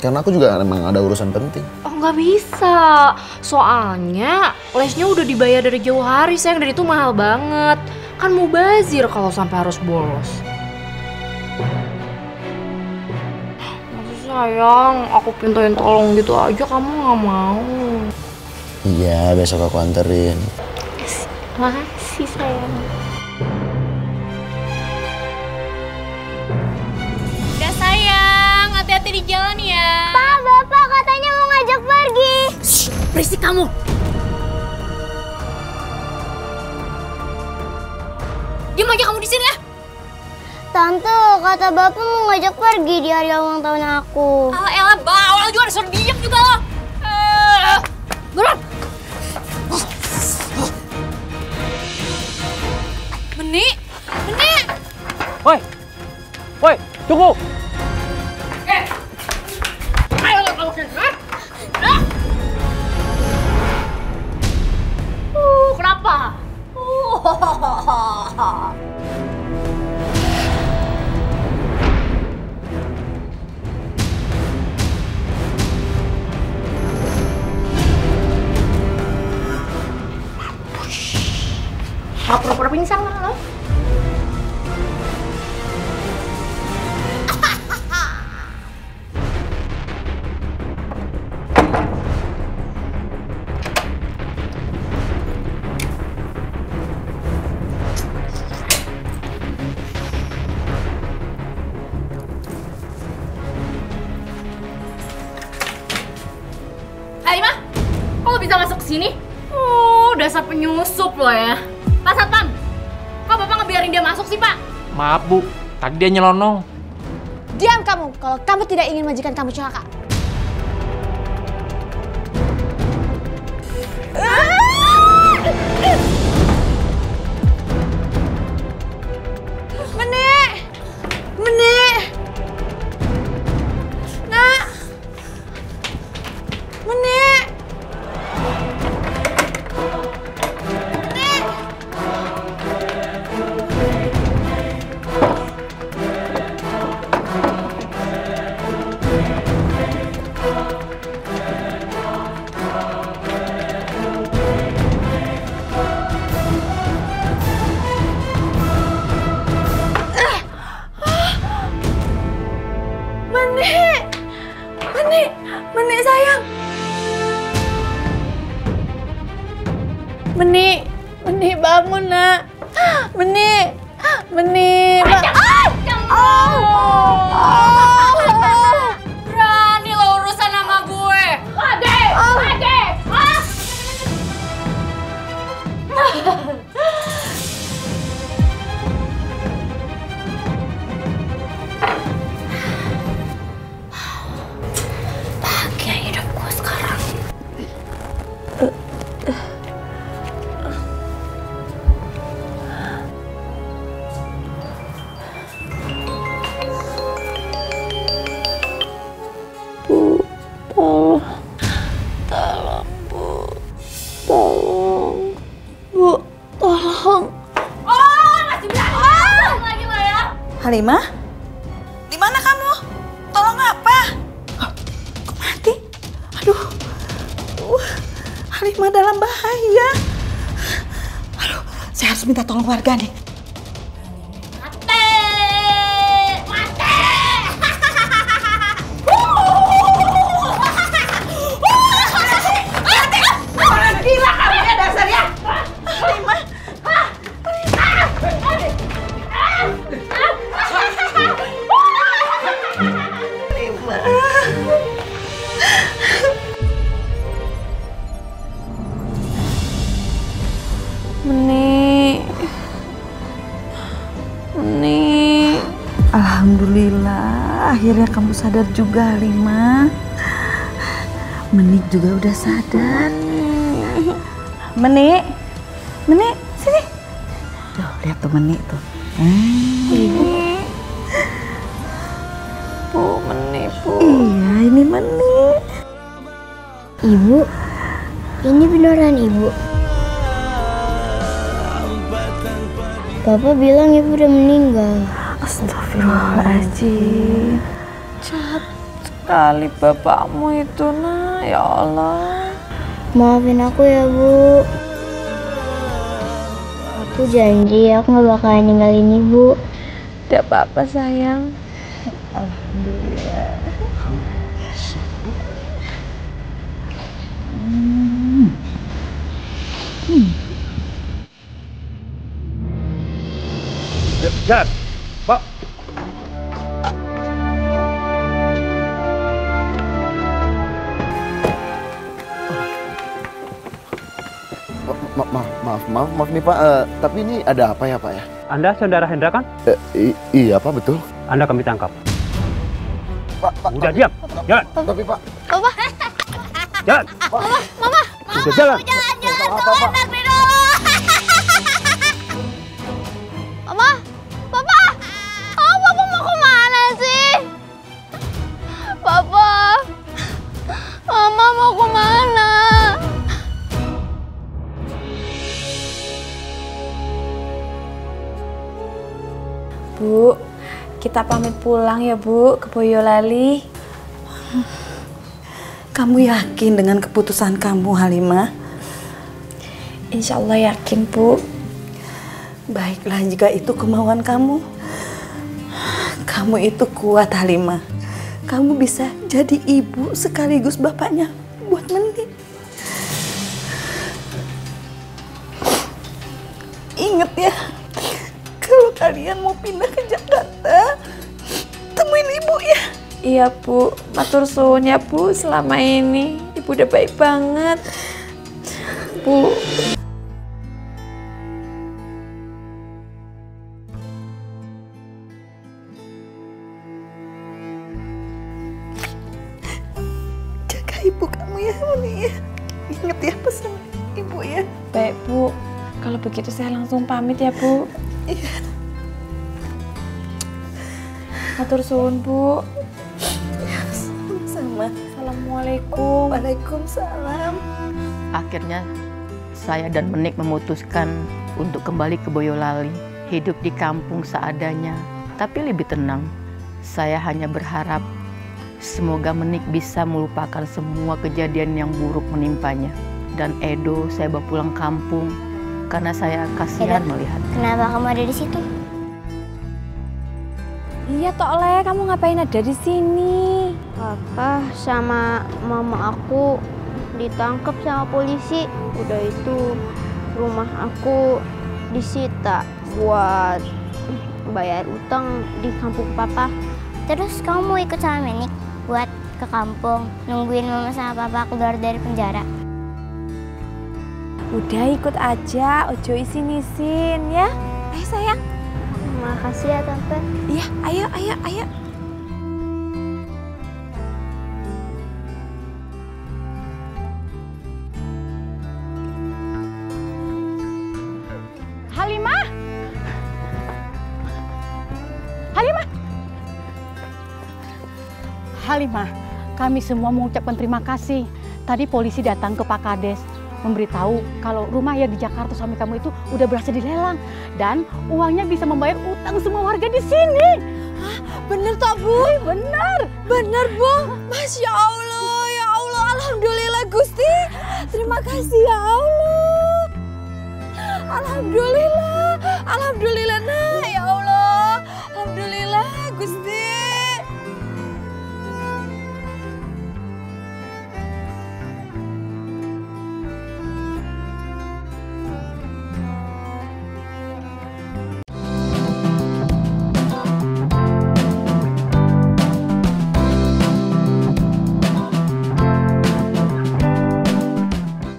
Speaker 4: Karena aku juga emang ada urusan penting.
Speaker 3: Oh nggak bisa, soalnya lesnya udah dibayar dari jauh hari sayang, dan itu mahal banget. Kan mubazir kalau sampai harus bolos. Sayang, aku pintain tolong gitu aja kamu nggak mau.
Speaker 4: Iya, besok aku anterin.
Speaker 3: Makasih sayang.
Speaker 15: Udah sayang, hati-hati di jalan ya.
Speaker 2: Pak, Bapak katanya mau ngajak pergi.
Speaker 15: Shh, berisik kamu. Diam aja kamu di sini ya.
Speaker 2: Tante, kata Bapak mau ngajak pergi di hari ulang tahun aku.
Speaker 15: Ah, elah bawal juga, disuruh diem juga lo. Buruan. Meni, Meni.
Speaker 14: Woi, woi, tunggu.
Speaker 15: Ayo lo kamu sini. Kenapa?
Speaker 3: Mau pura-pura pingsan lah lo.
Speaker 15: Halimah, kok lo bisa masuk ke sini? Dasar penyusup lo ya. Pak Satpam, kok Bapak ngebiarin dia masuk sih, Pak?
Speaker 14: Maaf Bu, tadi dia nyelonong.
Speaker 8: Diam kamu, kalau kamu tidak ingin majikan kamu celaka.
Speaker 7: Menik! Menik! Nak! Menik! Menik sayang. Menik bangun nak. Menik.
Speaker 15: Berani lo urusan sama gue. Ade.
Speaker 3: Bahagia hidup gue sekarang.
Speaker 13: Halimah? Di mana kamu? Tolong apa? Kok mati? Aduh. Halimah dalam bahaya. Aduh, saya harus minta tolong warga nih.
Speaker 15: Mati.
Speaker 9: Meni.
Speaker 13: Alhamdulillah, akhirnya kamu sadar juga, Halimah. Menik juga udah sadar. Menik, sini. Tuh, lihat tuh Menik tuh.
Speaker 9: Bu, Menik, Bu.
Speaker 13: Iya, ini Menik.
Speaker 2: Ibu, ini beneran Ibu. Papa bilang Ibu udah meninggal.
Speaker 13: Astagfirullahaladzim.
Speaker 9: Jahat sekali bapakmu itu, nak. Ya Allah.
Speaker 2: Maafin aku ya, Bu. Aku janji aku gak bakalan ninggalin Ibu.
Speaker 9: Tidak apa-apa, sayang.
Speaker 13: Alhamdulillah.
Speaker 4: Jalan, Pak. Maaf nih Pak, tapi ini ada apa ya Pak ya?
Speaker 16: Anda saudara Hendra kan?
Speaker 4: Iya Pak, betul.
Speaker 16: Anda kami tangkap.
Speaker 4: Pak,
Speaker 16: udah diam, jalan.
Speaker 4: Tapi Pak.
Speaker 3: Papa.
Speaker 16: Jalan.
Speaker 3: Mama.
Speaker 16: Udah jalan.
Speaker 3: Jalan Tuhan, Nabi Mama. Papa. Oh, Papa mau kemana sih? Papa. Mama mau kemana?
Speaker 9: Bu, kita pamit pulang ya Bu ke Boyolali.
Speaker 13: Kamu yakin dengan keputusan kamu, Halimah?
Speaker 9: Insya Allah yakin, Bu.
Speaker 13: Baiklah jika itu kemauan kamu. Kamu itu kuat, Halimah. Kamu bisa jadi ibu sekaligus bapaknya buat Menik. Ingat ya, kalau kalian mau pindah ke Jakarta, temuin ibu ya.
Speaker 9: Iya Bu, matur suwun ya Bu, selama ini Ibu udah baik banget. Bu.
Speaker 13: Jaga ibu kamu ya, Menik ya. Ingat ya pesan ibu ya.
Speaker 9: Baik Bu, kalau begitu saya langsung pamit ya Bu.
Speaker 13: Iya.
Speaker 9: Matur suwun Bu.
Speaker 13: Sama.
Speaker 9: Assalamualaikum.
Speaker 13: Waalaikumsalam.
Speaker 1: Akhirnya saya dan Menik memutuskan untuk kembali ke Boyolali, hidup di kampung seadanya, tapi lebih tenang. Saya hanya berharap semoga Menik bisa melupakan semua kejadian yang buruk menimpanya. Dan Edo saya bawa pulang kampung karena saya kasihan melihat.
Speaker 2: Kenapa kamu ada di situ?
Speaker 9: Iya Tok Le, kamu ngapain ada di sini?
Speaker 8: Papa sama mama aku ditangkap sama polisi. Udah itu rumah aku disita buat bayar utang di kampung Papa.
Speaker 2: Terus kamu mau ikut sama Menik buat ke kampung nungguin mama sama papa keluar dari penjara?
Speaker 9: Udah ikut aja, ojo isin-isin ya. Ayo sayang.
Speaker 8: Makasih ya Tante.
Speaker 9: Iya, ayo.
Speaker 1: Halimah! Halimah, kami semua mengucapkan terima kasih. Tadi polisi datang ke Pak Kades memberitahu kalau rumah yang di Jakarta suami kamu itu udah berhasil dilelang dan uangnya bisa membayar utang semua warga di sini.
Speaker 9: Hah, bener toh Bu? Bener Bu. Masya Allah, ya Allah, alhamdulillah Gusti. Terima kasih ya Allah. Alhamdulillah.